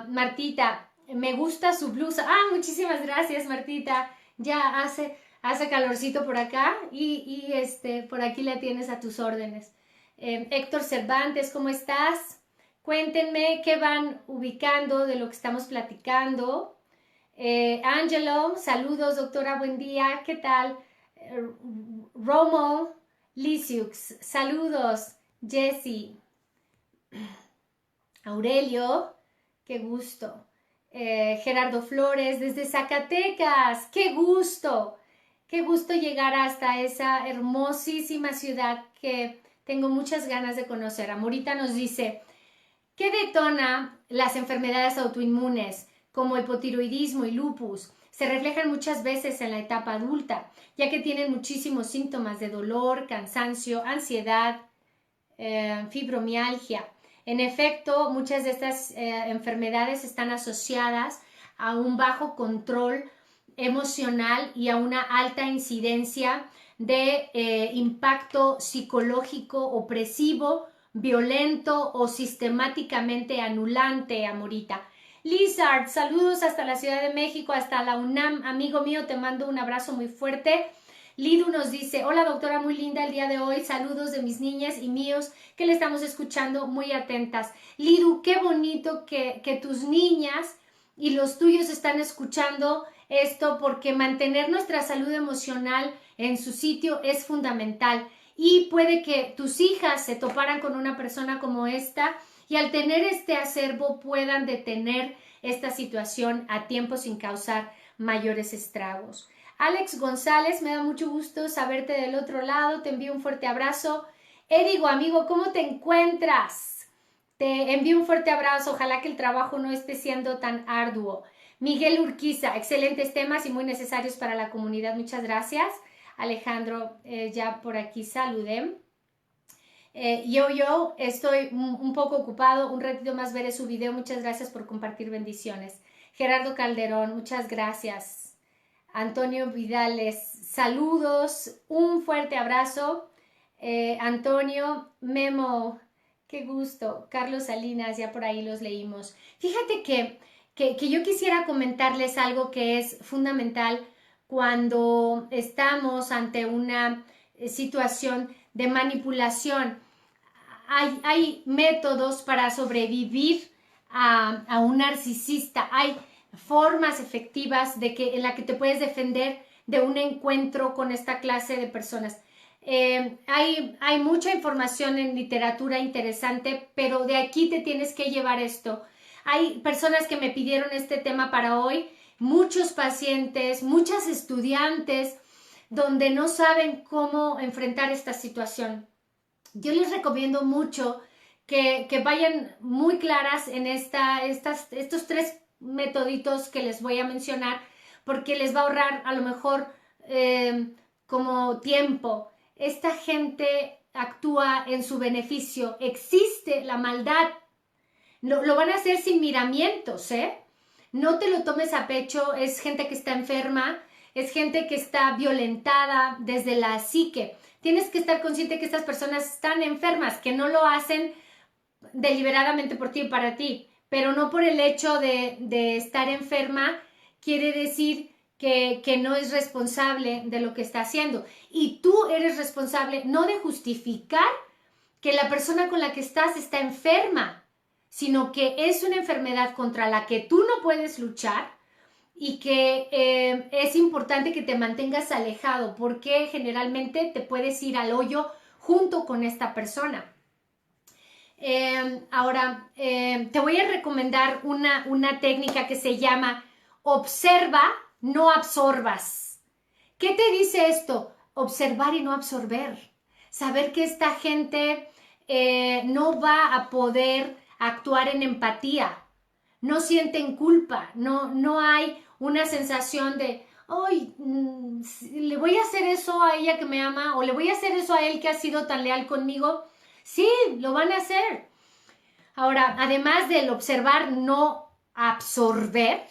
Martita, me gusta su blusa. Muchísimas gracias, Martita. Ya hace calorcito por acá y por aquí la tienes a tus órdenes. Héctor Cervantes, ¿cómo estás? Cuéntenme qué van ubicando de lo que estamos platicando. Angelo, saludos, doctora, buen día, ¿qué tal? Romo Lisiux, saludos. Jesse, Aurelio, qué gusto. Gerardo Flores, desde Zacatecas, qué gusto llegar hasta esa hermosísima ciudad que tengo muchas ganas de conocer. Amorita nos dice, ¿qué detona las enfermedades autoinmunes como hipotiroidismo y lupus? Se reflejan muchas veces en la etapa adulta, ya que tienen muchísimos síntomas de dolor, cansancio, ansiedad, fibromialgia. En efecto, muchas de estas enfermedades están asociadas a un bajo control emocional y a una alta incidencia de impacto psicológico opresivo, violento o sistemáticamente anulante, Amorita. Lizard, saludos hasta la Ciudad de México, hasta la UNAM. Amigo mío, te mando un abrazo muy fuerte. Lidu nos dice, hola doctora, muy linda el día de hoy, saludos de mis niñas y míos que le estamos escuchando muy atentas. Lidu, qué bonito que tus niñas y los tuyos están escuchando esto, porque mantener nuestra salud emocional en su sitio es fundamental y puede que tus hijas se toparan con una persona como esta y al tener este acervo puedan detener esta situación a tiempo sin causar mayores estragos. Alex González, me da mucho gusto saberte del otro lado, te envío un fuerte abrazo. Edigo, amigo, ¿cómo te encuentras? Te envío un fuerte abrazo, ojalá que el trabajo no esté siendo tan arduo. Miguel Urquiza, excelentes temas y muy necesarios para la comunidad, muchas gracias. Alejandro, ya por aquí saludé. Yo estoy un poco ocupado, un ratito más veré su video, muchas gracias por compartir, bendiciones. Gerardo Calderón, muchas gracias. Antonio Vidales, saludos, un fuerte abrazo. Antonio, Memo, qué gusto. Carlos Salinas, ya por ahí los leímos. Fíjate que yo quisiera comentarles algo que es fundamental cuando estamos ante una situación de manipulación. Hay métodos para sobrevivir a un narcisista. Hay formas efectivas en la que te puedes defender de un encuentro con esta clase de personas. Hay mucha información en literatura interesante, pero de aquí te tienes que llevar esto. Hay personas que me pidieron este tema para hoy, muchos pacientes, muchas estudiantes, donde no saben cómo enfrentar esta situación. Yo les recomiendo mucho que vayan muy claras en estos tres metoditos que les voy a mencionar, porque les va a ahorrar a lo mejor como tiempo. Esta gente actúa en su beneficio, existe la maldad, lo van a hacer sin miramientos, ¿eh? No te lo tomes a pecho, es gente que está enferma, es gente que está violentada desde la psique. Tienes que estar consciente que estas personas están enfermas, que no lo hacen deliberadamente por ti y para ti, pero no por el hecho de estar enferma quiere decir que no es responsable de lo que está haciendo. Y tú eres responsable no de justificar que la persona con la que estás está enferma, sino que es una enfermedad contra la que tú no puedes luchar y que es importante que te mantengas alejado porque generalmente te puedes ir al hoyo junto con esta persona. Ahora, te voy a recomendar una técnica que se llama observa, no absorbas. ¿Qué te dice esto? Observar y no absorber. Saber que esta gente no va a poder actuar en empatía. No sienten culpa. No hay una sensación de, ay, le voy a hacer eso a ella que me ama o le voy a hacer eso a él que ha sido tan leal conmigo. Sí, lo van a hacer. Ahora, además del observar, no absorber,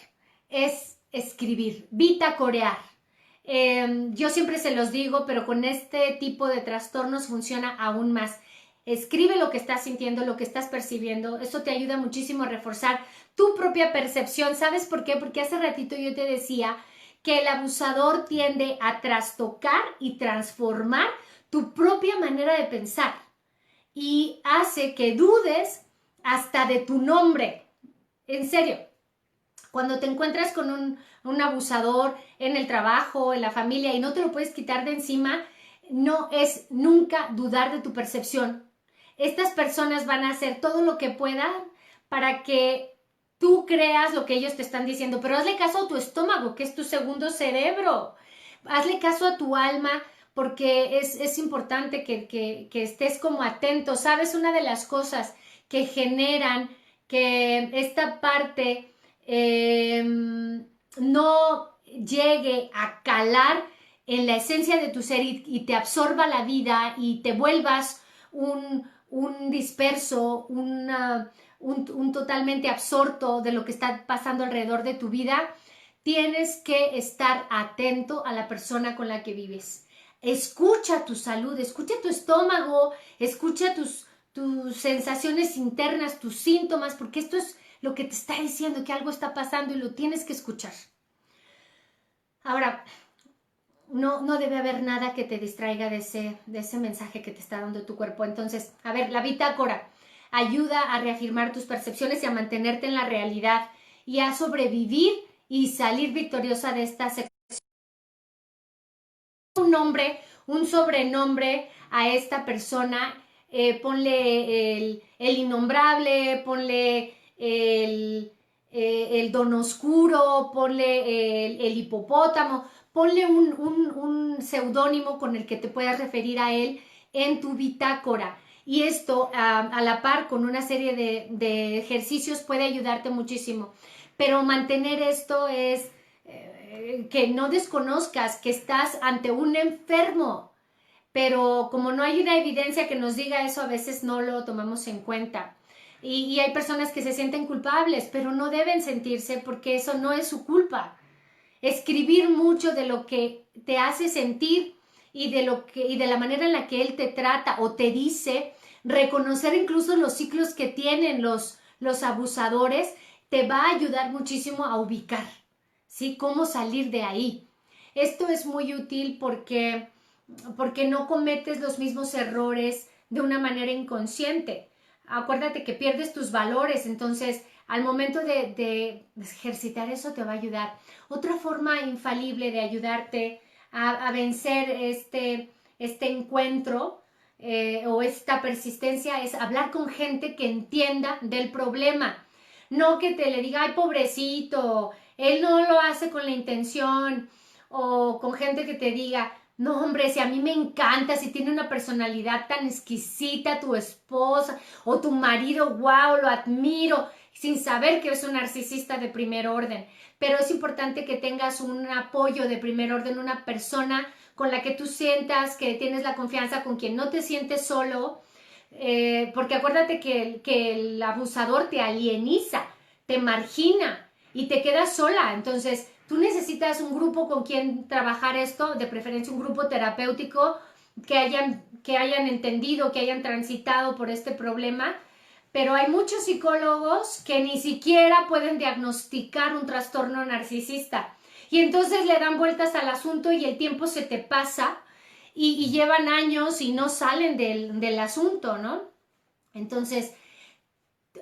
es escribir, bitácorear. Yo siempre se los digo, pero con este tipo de trastornos funciona aún más. Escribe lo que estás sintiendo, lo que estás percibiendo. Eso te ayuda muchísimo a reforzar tu propia percepción. ¿Sabes por qué? Porque hace ratito yo te decía que el abusador tiende a trastocar y transformar tu propia manera de pensar y hace que dudes hasta de tu nombre. En serio, cuando te encuentras con un abusador en el trabajo, en la familia y no te lo puedes quitar de encima, no es nunca dudar de tu percepción. Estas personas van a hacer todo lo que puedan para que tú creas lo que ellos te están diciendo, pero hazle caso a tu estómago, que es tu segundo cerebro. Hazle caso a tu alma, porque es importante que estés como atento. ¿Sabes? Una de las cosas que generan que esta parte no llegue a calar en la esencia de tu ser y te absorba la vida y te vuelvas un disperso, un totalmente absorto de lo que está pasando alrededor de tu vida, tienes que estar atento a la persona con la que vives. Escucha tu salud, escucha tu estómago, escucha tus sensaciones internas, tus síntomas, porque esto es lo que te está diciendo que algo está pasando y lo tienes que escuchar. Ahora, no debe haber nada que te distraiga de ese mensaje que te está dando tu cuerpo. Entonces, a ver, la bitácora ayuda a reafirmar tus percepciones y a mantenerte en la realidad y a sobrevivir y salir victoriosa de esta secuencia. Un nombre, un sobrenombre a esta persona, ponle el innombrable, ponle el don oscuro, ponle el hipopótamo, ponle un seudónimo con el que te puedas referir a él en tu bitácora. Y esto, a la par con una serie de ejercicios, puede ayudarte muchísimo. Pero mantener esto es que no desconozcas que estás ante un enfermo, pero como no hay una evidencia que nos diga eso, a veces no lo tomamos en cuenta. Y hay personas que se sienten culpables, pero no deben sentirse porque eso no es su culpa. Escribir mucho de lo que te hace sentir y de la manera en la que él te trata o te dice, reconocer incluso los ciclos que tienen los abusadores, te va a ayudar muchísimo a ubicar, ¿sí? Cómo salir de ahí. Esto es muy útil porque no cometes los mismos errores de una manera inconsciente. Acuérdate que pierdes tus valores, entonces al momento de ejercitar eso te va a ayudar. Otra forma infalible de ayudarte a vencer este encuentro o esta persistencia es hablar con gente que entienda del problema. No que te le diga, ay, pobrecito, él no lo hace con la intención, o con gente que te diga, no, hombre, si a mí me encanta, si tiene una personalidad tan exquisita tu esposa o tu marido, wow, lo admiro, sin saber que eres un narcisista de primer orden. Pero es importante que tengas un apoyo de primer orden, una persona con la que tú sientas que tienes la confianza, con quien no te sientes solo, porque acuérdate que el abusador te alieniza, te margina y te quedas sola. Entonces, tú necesitas un grupo con quien trabajar esto, de preferencia un grupo terapéutico que hayan entendido, que hayan transitado por este problema. Pero hay muchos psicólogos que ni siquiera pueden diagnosticar un trastorno narcisista. Y entonces le dan vueltas al asunto y el tiempo se te pasa y llevan años y no salen del asunto, ¿no? Entonces,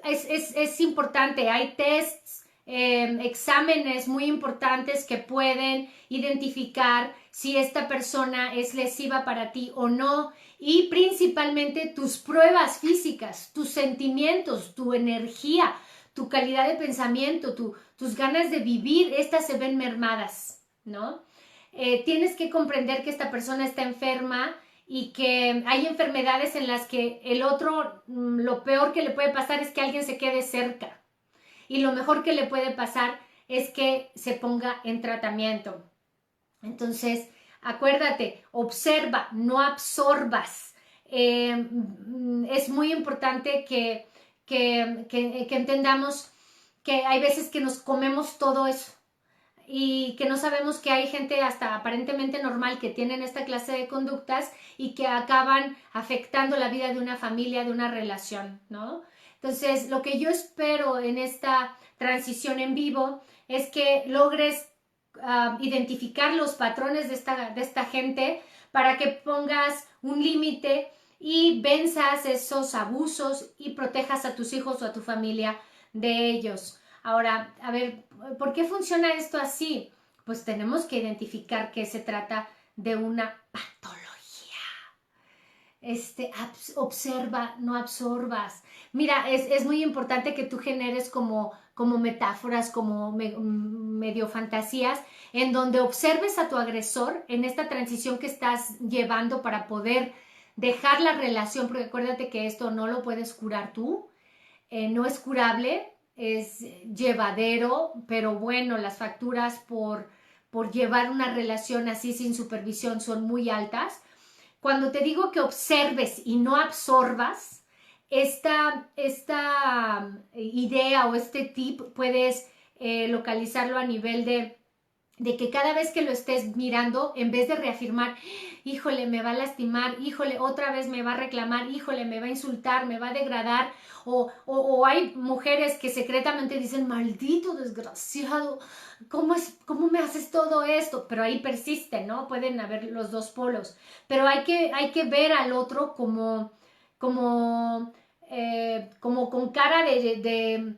es importante, hay tests, exámenes muy importantes que pueden identificar si esta persona es lesiva para ti o no, y principalmente tus pruebas físicas, tus sentimientos, tu energía, tu calidad de pensamiento, tus ganas de vivir, estas se ven mermadas, ¿no? Tienes que comprender que esta persona está enferma y que hay enfermedades en las que el otro, lo peor que le puede pasar es que alguien se quede cerca, y lo mejor que le puede pasar es que se ponga en tratamiento. Entonces, acuérdate, observa, no absorbas. Es muy importante que entendamos que hay veces que nos comemos todo eso y que no sabemos que hay gente hasta aparentemente normal que tienen esta clase de conductas y que acaban afectando la vida de una familia, de una relación, ¿no? Entonces, lo que yo espero en esta transición en vivo es que logres identificar los patrones de esta gente para que pongas un límite y venzas esos abusos y protejas a tus hijos o a tu familia de ellos. Ahora, a ver, ¿por qué funciona esto así? Pues tenemos que identificar que se trata de una patología. Observa, no absorbas. Mira, es muy importante que tú generes como metáforas, como medio fantasías, en donde observes a tu agresor en esta transición que estás llevando para poder dejar la relación, porque acuérdate que esto no lo puedes curar tú, no es curable, es llevadero, pero bueno, las facturas por llevar una relación así sin supervisión son muy altas. Cuando te digo que observes y no absorbas, esta idea o este tip puedes localizarlo a nivel de que cada vez que lo estés mirando, en vez de reafirmar, híjole, me va a lastimar, híjole, otra vez me va a reclamar, híjole, me va a insultar, me va a degradar, o hay mujeres que secretamente dicen, maldito desgraciado, ¿cómo me haces todo esto? Pero ahí persiste, ¿no? Pueden haber los dos polos, pero hay que ver al otro como con cara de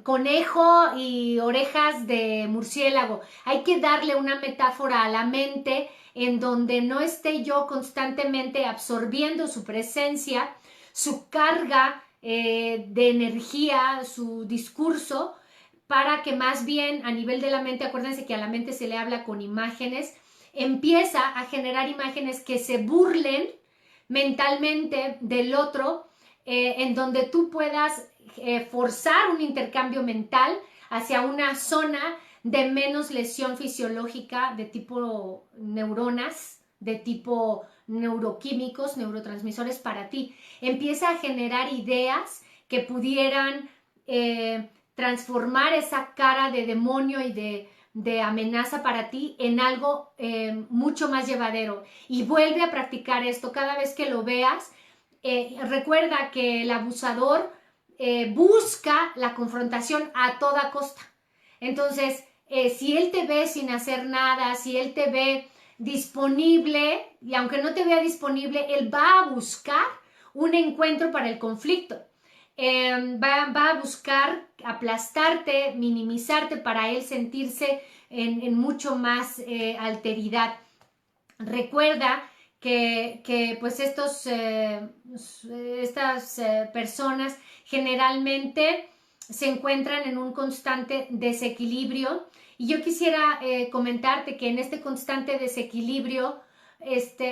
conejo y orejas de murciélago. Hay que darle una metáfora a la mente en donde no esté yo constantemente absorbiendo su presencia, su carga de energía, su discurso, para que más bien a nivel de la mente, acuérdense que a la mente se le habla con imágenes, empieza a generar imágenes que se burlen mentalmente del otro, en donde tú puedas forzar un intercambio mental hacia una zona de menos lesión fisiológica de tipo neuronas, de tipo neuroquímicos, neurotransmisores para ti. Empieza a generar ideas que pudieran transformar esa cara de demonio y de amenaza para ti en algo mucho más llevadero, y vuelve a practicar esto cada vez que lo veas. Recuerda que el abusador busca la confrontación a toda costa. Entonces, si él te ve sin hacer nada, si él te ve disponible, y aunque no te vea disponible, él va a buscar un encuentro para el conflicto. Va a buscar aplastarte, minimizarte para él sentirse en mucho más alteridad. Recuerda que pues estas personas generalmente se encuentran en un constante desequilibrio, y yo quisiera comentarte que en este constante desequilibrio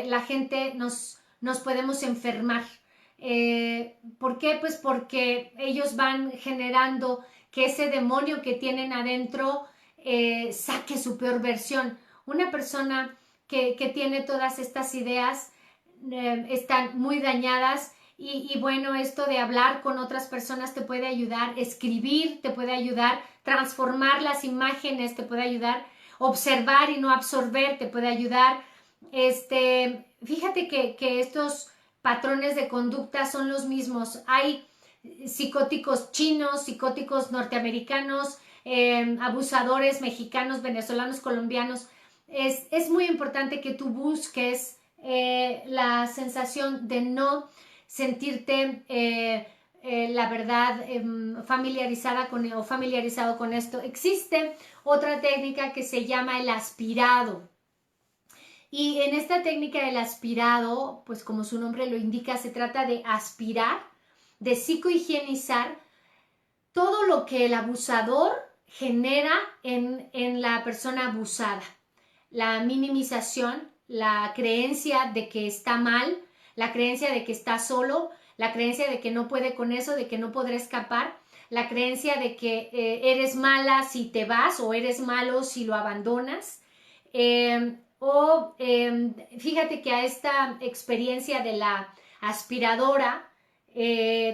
la gente nos podemos enfermar. ¿Por qué? Pues porque ellos van generando que ese demonio que tienen adentro saque su peor versión. Una persona que tiene todas estas ideas están muy dañadas, y bueno, esto de hablar con otras personas te puede ayudar, escribir te puede ayudar, transformar las imágenes te puede ayudar, observar y no absorber te puede ayudar. Fíjate que estos patrones de conducta son los mismos. Hay psicóticos chinos, psicóticos norteamericanos, abusadores mexicanos, venezolanos, colombianos. Es muy importante que tú busques la sensación de no sentirte, la verdad, familiarizada con o familiarizado con esto. Existe otra técnica que se llama el aspirado. Y en esta técnica del aspirado, pues como su nombre lo indica, se trata de aspirar, de psicohigienizar todo lo que el abusador genera en la persona abusada. La minimización, la creencia de que está mal, la creencia de que está solo, la creencia de que no puede con eso, de que no podrá escapar, la creencia de que eres mala si te vas, o eres malo si lo abandonas. Fíjate que a esta experiencia de la aspiradora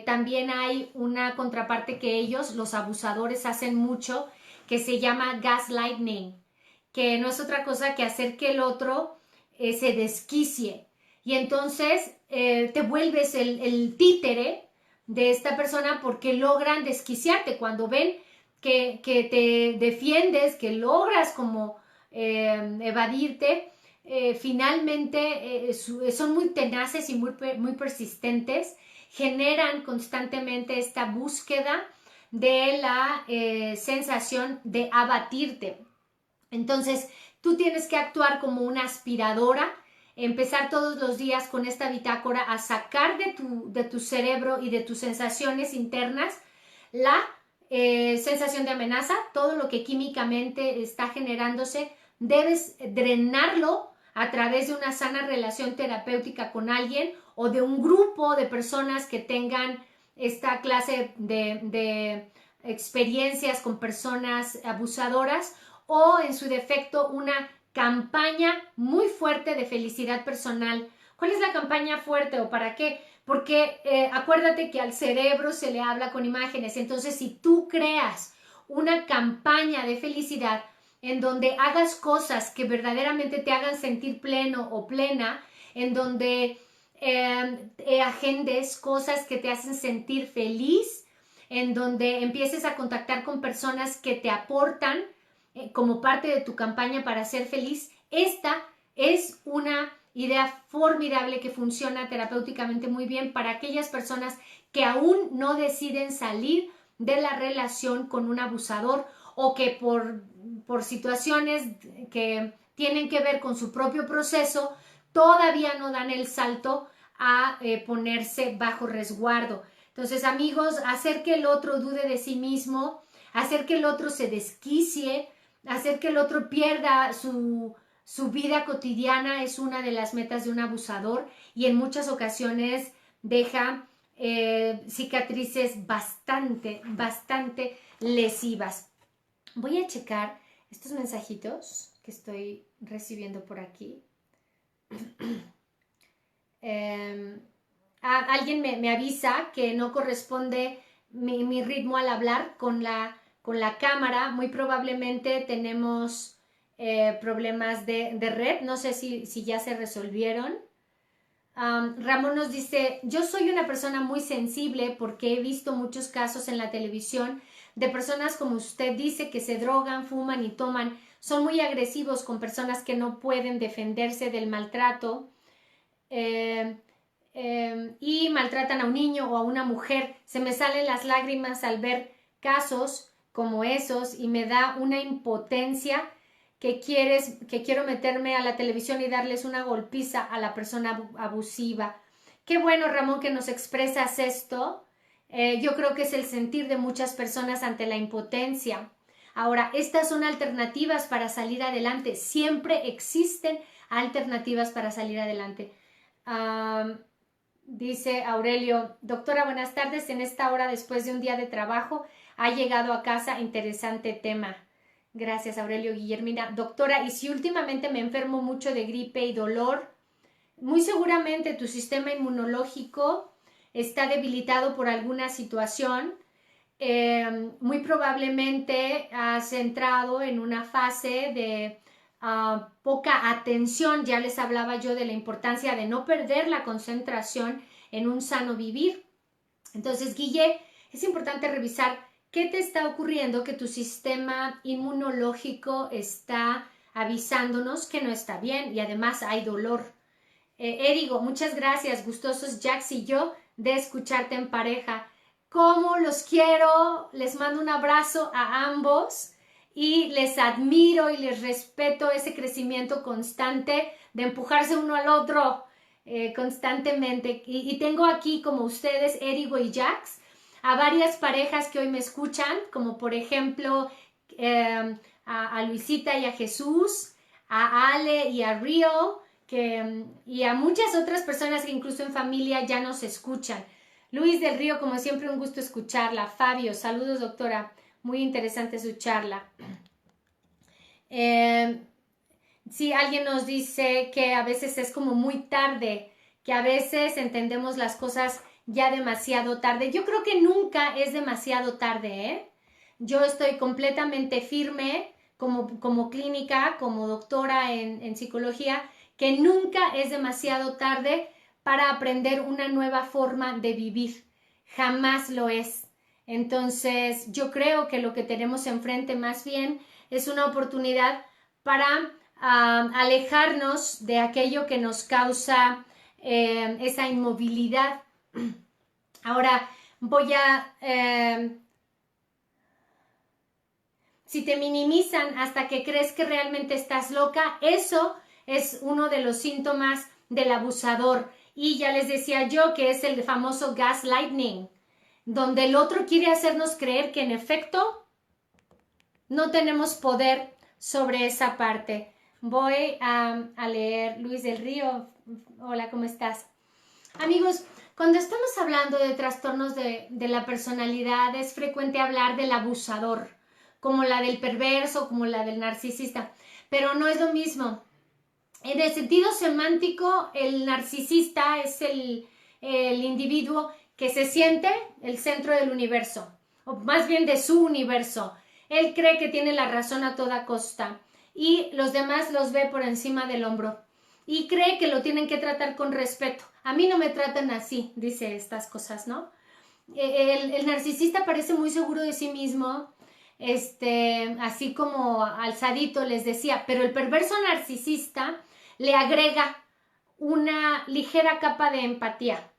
también hay una contraparte que ellos, los abusadores, hacen mucho, que se llama gaslighting, que no es otra cosa que hacer que el otro se desquicie, y entonces te vuelves el títere de esta persona, porque logran desquiciarte cuando ven que te defiendes, que logras como evadirte. Finalmente son muy tenaces y muy persistentes, generan constantemente esta búsqueda de la sensación de abatirte. Entonces tú tienes que actuar como una aspiradora, empezar todos los días con esta bitácora a sacar de tu cerebro y de tus sensaciones internas la sensación de amenaza, todo lo que químicamente está generándose. Debes drenarlo a través de una sana relación terapéutica con alguien, o de un grupo de personas que tengan esta clase de experiencias con personas abusadoras, o en su defecto una campaña muy fuerte de felicidad personal. ¿Cuál es la campaña fuerte o para qué? Porque acuérdate que al cerebro se le habla con imágenes. Entonces, si tú creas una campaña de felicidad en donde hagas cosas que verdaderamente te hagan sentir pleno o plena, en donde agendes cosas que te hacen sentir feliz, en donde empieces a contactar con personas que te aportan como parte de tu campaña para ser feliz, esta es una idea formidable que funciona terapéuticamente muy bien para aquellas personas que aún no deciden salir de la relación con un abusador, o que por situaciones que tienen que ver con su propio proceso todavía no dan el salto a ponerse bajo resguardo. Entonces, amigos, hacer que el otro dude de sí mismo, hacer que el otro se desquicie, hacer que el otro pierda su vida cotidiana es una de las metas de un abusador, y en muchas ocasiones deja cicatrices bastante lesivas. Voy a checar estos mensajitos que estoy recibiendo por aquí. Alguien me avisa que no corresponde mi ritmo al hablar con la cámara. Muy probablemente tenemos problemas de red. No sé si ya se resolvieron. Ramón nos dice: yo soy una persona muy sensible porque he visto muchos casos en la televisión de personas como usted dice, que se drogan, fuman y toman. Son muy agresivos con personas que no pueden defenderse del maltrato y maltratan a un niño o a una mujer. Se me salen las lágrimas al ver casos como esos, y me da una impotencia que quiero meterme a la televisión y darles una golpiza a la persona abusiva. Qué bueno, Ramón, que nos expresas esto. Yo creo que es el sentir de muchas personas ante la impotencia. Ahora, estas son alternativas para salir adelante. Siempre existen alternativas para salir adelante. Dice Aurelio, doctora, buenas tardes. En esta hora, después de un día de trabajo, ha llegado a casa. Interesante tema. Gracias, Aurelio. Guillermina, doctora, y si últimamente me enfermo mucho de gripe y dolor, muy seguramente tu sistema inmunológico está debilitado por alguna situación. Muy probablemente has entrado en una fase de poca atención. Ya les hablaba yo de la importancia de no perder la concentración en un sano vivir. Entonces, Guille, es importante revisar qué te está ocurriendo, que tu sistema inmunológico está avisándonos que no está bien y además hay dolor. Erigo, muchas gracias, gustosos Jax y yo de escucharte en pareja. Cómo los quiero, les mando un abrazo a ambos y les admiro y les respeto ese crecimiento constante de empujarse uno al otro constantemente. Y tengo aquí, como ustedes, Erigo y Jax, a varias parejas que hoy me escuchan, como por ejemplo a Luisita y a Jesús, a Ale y a Rio, y a muchas otras personas que incluso en familia ya nos escuchan. Luis del Río, como siempre, un gusto escucharla. Fabio, saludos, doctora. Muy interesante su charla. Sí, alguien nos dice que a veces es como muy tarde, que a veces entendemos las cosas ya demasiado tarde. Yo creo que nunca es demasiado tarde, ¿eh? Yo estoy completamente firme como clínica, como doctora en psicología, que nunca es demasiado tarde para aprender una nueva forma de vivir. Jamás lo es. Entonces, yo creo que lo que tenemos enfrente más bien es una oportunidad para alejarnos de aquello que nos causa esa inmovilidad. Ahora voy a... si te minimizan hasta que crees que realmente estás loca, eso es uno de los síntomas del abusador. Y ya les decía yo que es el famoso gaslighting, donde el otro quiere hacernos creer que en efecto no tenemos poder sobre esa parte. Voy a leer Luis del Río. Hola, ¿cómo estás? Amigos, cuando estamos hablando de trastornos de la personalidad, es frecuente hablar del abusador, como la del perverso, como la del narcisista, pero no es lo mismo. En el sentido semántico, el narcisista es el individuo que se siente el centro del universo, o más bien de su universo. Él cree que tiene la razón a toda costa y los demás los ve por encima del hombro y cree que lo tienen que tratar con respeto. A mí no me tratan así, dice estas cosas, ¿no? El narcisista parece muy seguro de sí mismo, así como alzadito les decía, pero el perverso narcisista le agrega una ligera capa de empatía,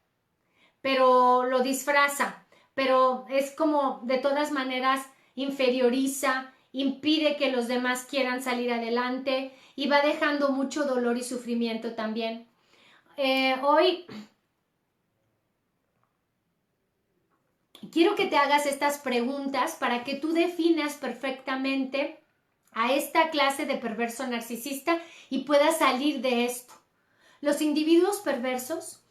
pero lo disfraza, pero es como de todas maneras inferioriza, impide que los demás quieran salir adelante y va dejando mucho dolor y sufrimiento también. Hoy quiero que te hagas estas preguntas para que tú definas perfectamente a esta clase de perverso narcisista y puedas salir de esto. Los individuos perversos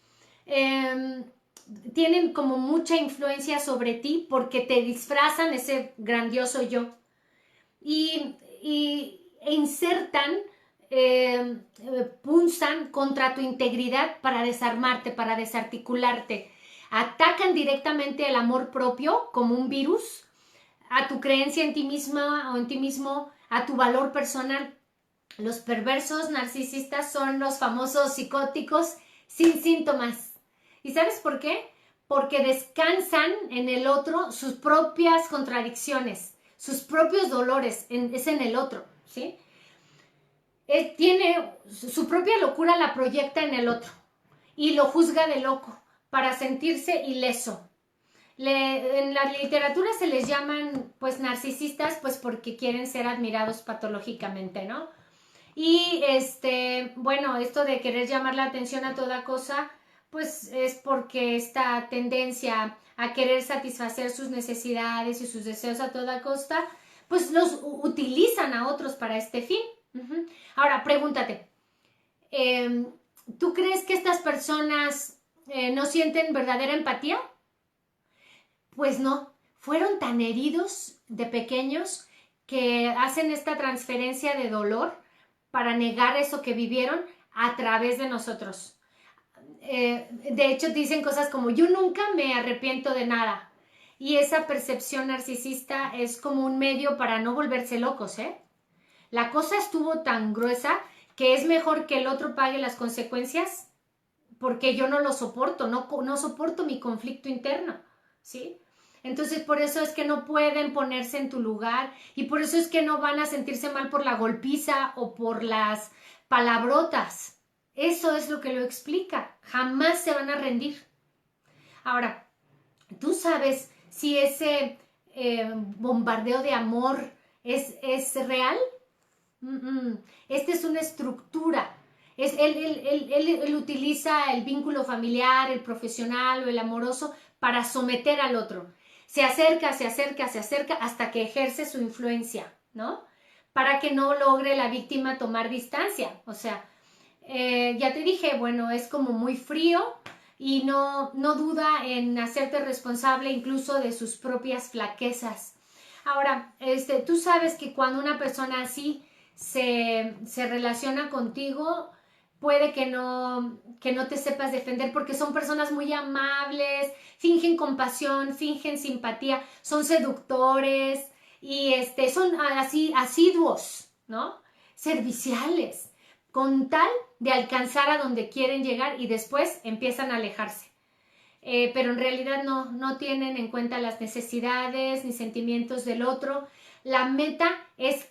tienen como mucha influencia sobre ti porque te disfrazan ese grandioso yo e insertan, punzan contra tu integridad para desarmarte, para desarticularte. Atacan directamente el amor propio como un virus, a tu creencia en ti misma o en ti mismo, a tu valor personal. Los perversos narcisistas son los famosos psicóticos sin síntomas. ¿Y sabes por qué? Porque descansan en el otro sus propias contradicciones, sus propios dolores, es en el otro, ¿sí? Él tiene su propia locura, la proyecta en el otro y lo juzga de loco para sentirse ileso. En la literatura se les llaman pues narcisistas pues porque quieren ser admirados patológicamente, ¿no? Y bueno, esto de querer llamar la atención a toda cosa, pues es porque esta tendencia a querer satisfacer sus necesidades y sus deseos a toda costa, pues los utilizan a otros para este fin. Ahora, pregúntate, ¿tú crees que estas personas no sienten verdadera empatía? Pues no, fueron tan heridos de pequeños que hacen esta transferencia de dolor para negar eso que vivieron a través de nosotros. De hecho, dicen cosas como yo nunca me arrepiento de nada. Y esa percepción narcisista es como un medio para no volverse locos, ¿eh? La cosa estuvo tan gruesa que es mejor que el otro pague las consecuencias porque yo no lo soporto, no soporto mi conflicto interno, ¿sí? Entonces por eso es que no pueden ponerse en tu lugar y por eso es que no van a sentirse mal por la golpiza o por las palabrotas. Eso es lo que lo explica. Jamás se van a rendir. Ahora, ¿tú sabes si ese bombardeo de amor es real? Esta es una estructura. Él utiliza el vínculo familiar, el profesional o el amoroso para someter al otro. Se acerca hasta que ejerce su influencia, ¿no? Para que no logre la víctima tomar distancia. O sea, ya te dije, bueno, es como muy frío y no duda en hacerte responsable incluso de sus propias flaquezas. Ahora, tú sabes que cuando una persona así se relaciona contigo, puede que no te sepas defender porque son personas muy amables, fingen compasión, fingen simpatía, son seductores y son así asiduos, ¿no? Serviciales, con tal de alcanzar a donde quieren llegar y después empiezan a alejarse. Pero en realidad no tienen en cuenta las necesidades ni sentimientos del otro. La meta es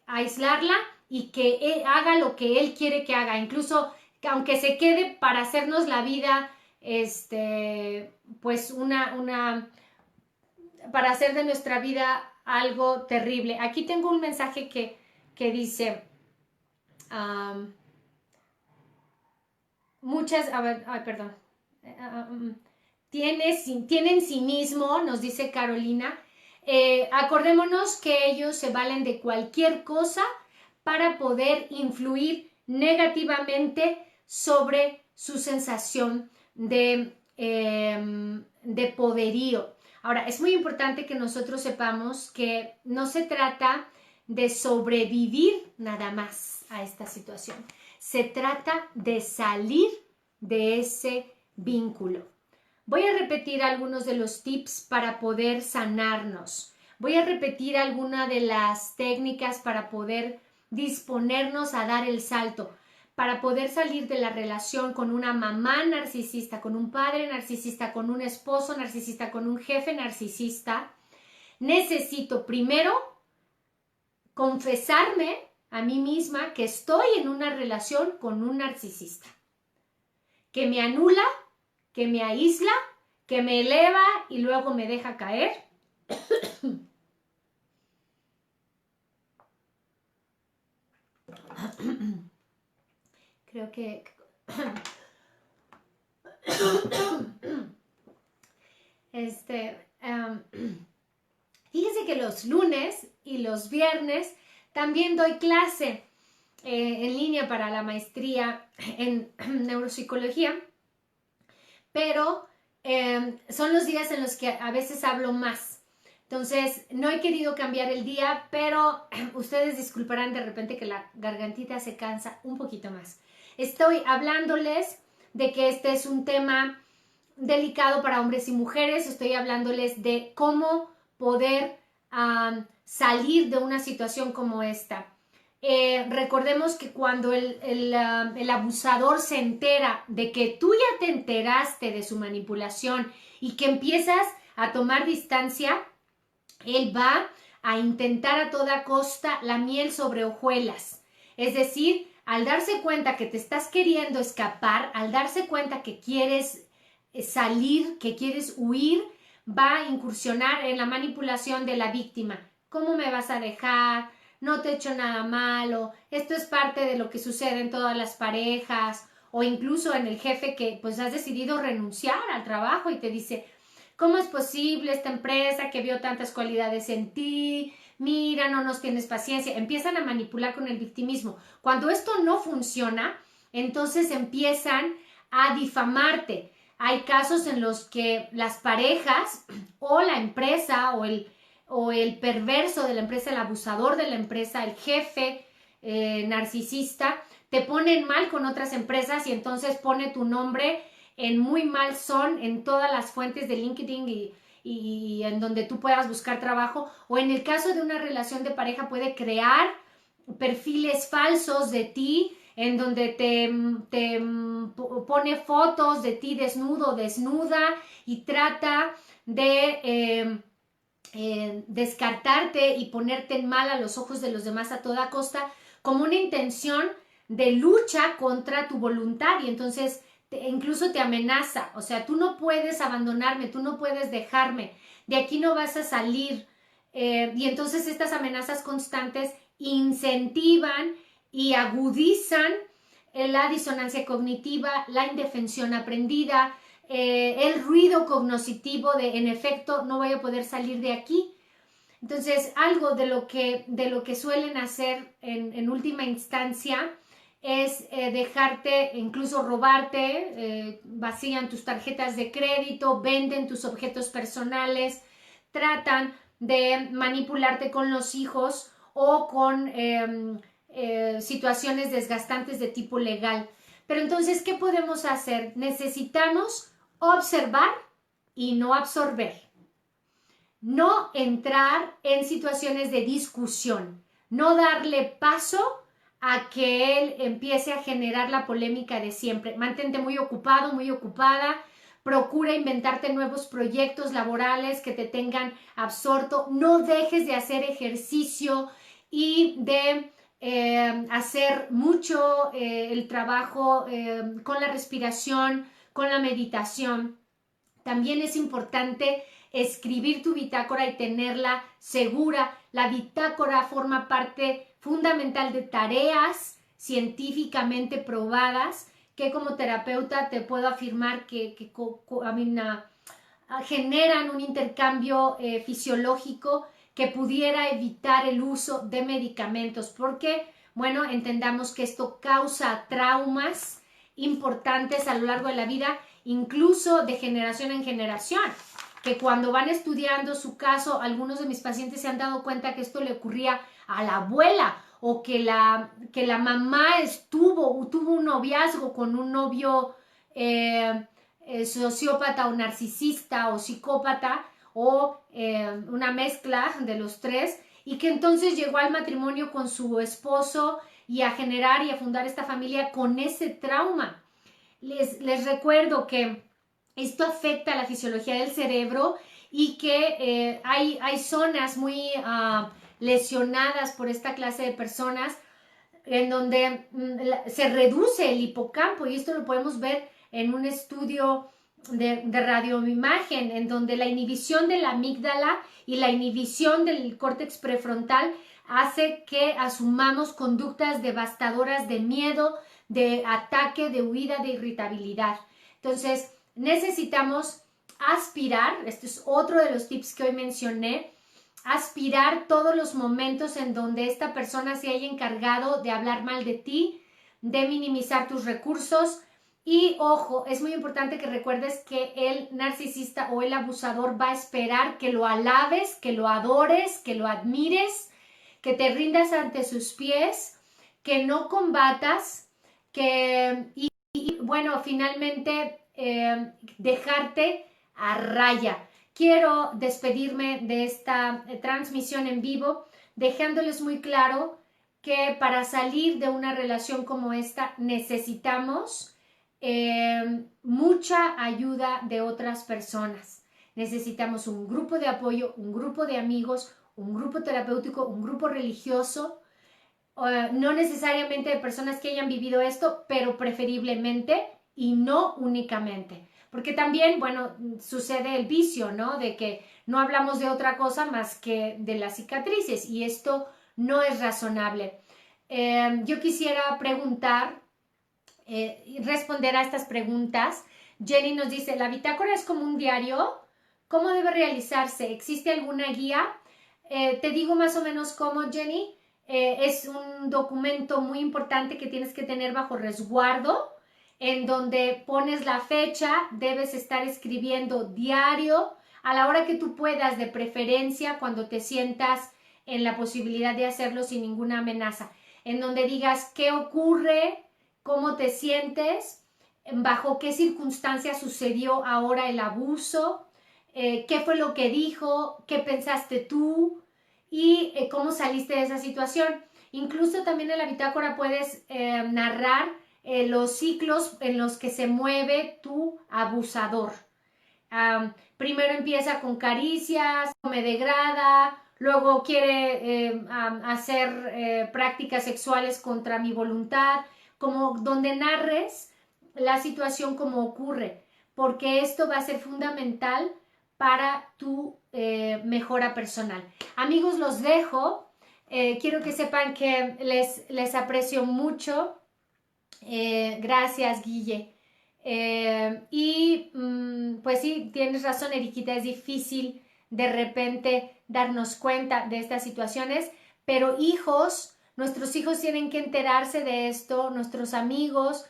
aislarla y que haga lo que él quiere que haga, incluso aunque se quede para hacernos la vida, pues para hacer de nuestra vida algo terrible. Aquí tengo un mensaje que dice, perdón, tienen cinismo, nos dice Carolina. Acordémonos que ellos se valen de cualquier cosa para poder influir negativamente sobre su sensación de poderío. Ahora, es muy importante que nosotros sepamos que no se trata de sobrevivir nada más a esta situación. Se trata de salir de ese vínculo. Voy a repetir algunos de los tips para poder sanarnos. Voy a repetir algunas de las técnicas para poder disponernos a dar el salto, para poder salir de la relación con una mamá narcisista, con un padre narcisista, con un esposo narcisista, con un jefe narcisista. Necesito primero confesarme a mí misma que estoy en una relación con un narcisista, que me anula, que me aísla, que me eleva y luego me deja caer. Creo que fíjese que los lunes y los viernes también doy clase en línea para la maestría en neuropsicología, pero son los días en los que a veces hablo más. Entonces, no he querido cambiar el día, pero ustedes disculparán de repente que la gargantita se cansa un poquito más. Estoy hablándoles de que este es un tema delicado para hombres y mujeres. Estoy hablándoles de cómo poder salir de una situación como esta. Recordemos que cuando el abusador se entera de que tú ya te enteraste de su manipulación y que empiezas a tomar distancia, él va a intentar a toda costa la miel sobre hojuelas. Es decir, al darse cuenta que te estás queriendo escapar, al darse cuenta que quieres salir, que quieres huir, va a incursionar en la manipulación de la víctima. ¿Cómo me vas a dejar? No te he hecho nada malo. Esto es parte de lo que sucede en todas las parejas, o incluso en el jefe que pues has decidido renunciar al trabajo y te dice, ¿cómo es posible esta empresa que vio tantas cualidades en ti? Mira, no nos tienes paciencia. Empiezan a manipular con el victimismo. Cuando esto no funciona, entonces empiezan a difamarte. Hay casos en los que las parejas o la empresa o el perverso de la empresa, el abusador de la empresa, el jefe narcisista, te ponen mal con otras empresas y entonces pone tu nombre en muy mal son en todas las fuentes de LinkedIn y en donde tú puedas buscar trabajo, o en el caso de una relación de pareja puede crear perfiles falsos de ti en donde te pone fotos de ti desnudo o desnuda y trata de descartarte y ponerte en mal a los ojos de los demás a toda costa, como una intención de lucha contra tu voluntad, y entonces incluso te amenaza, o sea, tú no puedes abandonarme, tú no puedes dejarme, de aquí no vas a salir, y entonces estas amenazas constantes incentivan y agudizan la disonancia cognitiva, la indefensión aprendida, el ruido cognitivo de, en efecto, no voy a poder salir de aquí. Entonces, algo de lo que suelen hacer en última instancia es dejarte, incluso robarte, vacían tus tarjetas de crédito, venden tus objetos personales, tratan de manipularte con los hijos o con situaciones desgastantes de tipo legal. Pero entonces, ¿qué podemos hacer? Necesitamos observar y no absorber. No entrar en situaciones de discusión, no darle paso a que él empiece a generar la polémica de siempre. Mantente muy ocupado, muy ocupada, procura inventarte nuevos proyectos laborales que te tengan absorto, no dejes de hacer ejercicio y de hacer mucho el trabajo con la respiración, con la meditación. También es importante escribir tu bitácora y tenerla segura. La bitácora forma parte fundamental de tareas científicamente probadas que como terapeuta te puedo afirmar que generan un intercambio fisiológico que pudiera evitar el uso de medicamentos, porque, bueno, entendamos que esto causa traumas importantes a lo largo de la vida, incluso de generación en generación, que cuando van estudiando su caso, algunos de mis pacientes se han dado cuenta que esto le ocurría a la abuela, o que la mamá tuvo un noviazgo con un novio sociópata o narcisista o psicópata, o una mezcla de los tres, y que entonces llegó al matrimonio con su esposo y a generar y a fundar esta familia con ese trauma. Les recuerdo que esto afecta a la fisiología del cerebro y que hay zonas muy lesionadas por esta clase de personas en donde se reduce el hipocampo, y esto lo podemos ver en un estudio de radioimagen, en donde la inhibición de la amígdala y la inhibición del córtex prefrontal hace que asumamos conductas devastadoras de miedo, de ataque, de huida, de irritabilidad. Entonces, necesitamos aspirar, este es otro de los tips que hoy mencioné, aspirar todos los momentos en donde esta persona se haya encargado de hablar mal de ti, de minimizar tus recursos. Y ojo, es muy importante que recuerdes que el narcisista o el abusador va a esperar que lo alabes, que lo adores, que lo admires, que te rindas ante sus pies, que no combatas, y bueno, finalmente dejarte a raya. Quiero despedirme de esta transmisión en vivo dejándoles muy claro que para salir de una relación como esta necesitamos mucha ayuda de otras personas. Necesitamos un grupo de apoyo, un grupo de amigos, un grupo terapéutico, un grupo religioso, no necesariamente de personas que hayan vivido esto, pero preferiblemente y no únicamente. porque también, bueno, sucede el vicio, ¿no? De que no hablamos de otra cosa más que de las cicatrices y esto no es razonable. Yo quisiera preguntar y responder a estas preguntas. Jenny nos dice, ¿la bitácora es como un diario? ¿Cómo debe realizarse? ¿Existe alguna guía? Te digo más o menos cómo, Jenny. Es un documento muy importante que tienes que tener bajo resguardo, en donde pones la fecha, debes estar escribiendo diario, a la hora que tú puedas, de preferencia, cuando te sientas en la posibilidad de hacerlo sin ninguna amenaza, en donde digas qué ocurre, cómo te sientes, bajo qué circunstancias sucedió ahora el abuso, qué fue lo que dijo, qué pensaste tú y cómo saliste de esa situación. Incluso también en la bitácora puedes narrar los ciclos en los que se mueve tu abusador. Primero empieza con caricias, me degrada, luego quiere hacer prácticas sexuales contra mi voluntad, como donde narres la situación como ocurre, porque esto va a ser fundamental para tu mejora personal. Amigos, los dejo. Quiero que sepan que les aprecio mucho. Gracias, Guille. Pues sí, tienes razón, Eriquita, es difícil de repente darnos cuenta de estas situaciones, pero nuestros hijos tienen que enterarse de esto, nuestros amigos.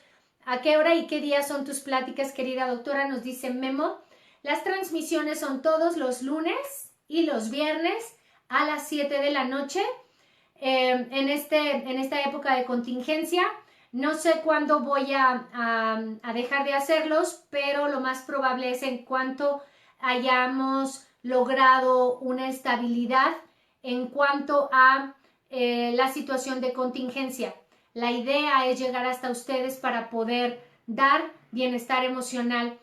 ¿A qué hora y qué día son tus pláticas, querida doctora? Nos dice Memo. Las transmisiones son todos los lunes y los viernes a las 7 de la noche. En esta época de contingencia, no sé cuándo voy a dejar de hacerlos, pero lo más probable es en cuanto hayamos logrado una estabilidad en cuanto a la situación de contingencia. La idea es llegar hasta ustedes para poder dar bienestar emocional.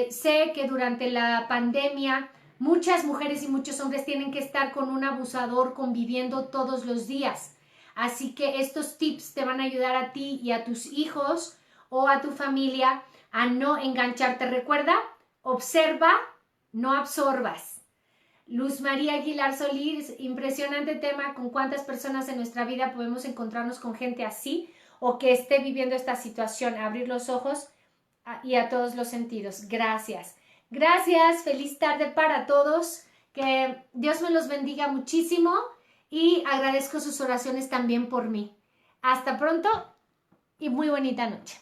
Sé que durante la pandemia muchas mujeres y muchos hombres tienen que estar con un abusador conviviendo todos los días. Así que estos tips te van a ayudar a ti y a tus hijos o a tu familia a no engancharte. Recuerda, observa, no absorbas. Luz María Aguilar Solís, impresionante tema, con cuántas personas en nuestra vida podemos encontrarnos con gente así o que esté viviendo esta situación. Abrir los ojos y a todos los sentidos. Gracias. Gracias, feliz tarde para todos. Que Dios me los bendiga muchísimo y agradezco sus oraciones también por mí. Hasta pronto y muy bonita noche.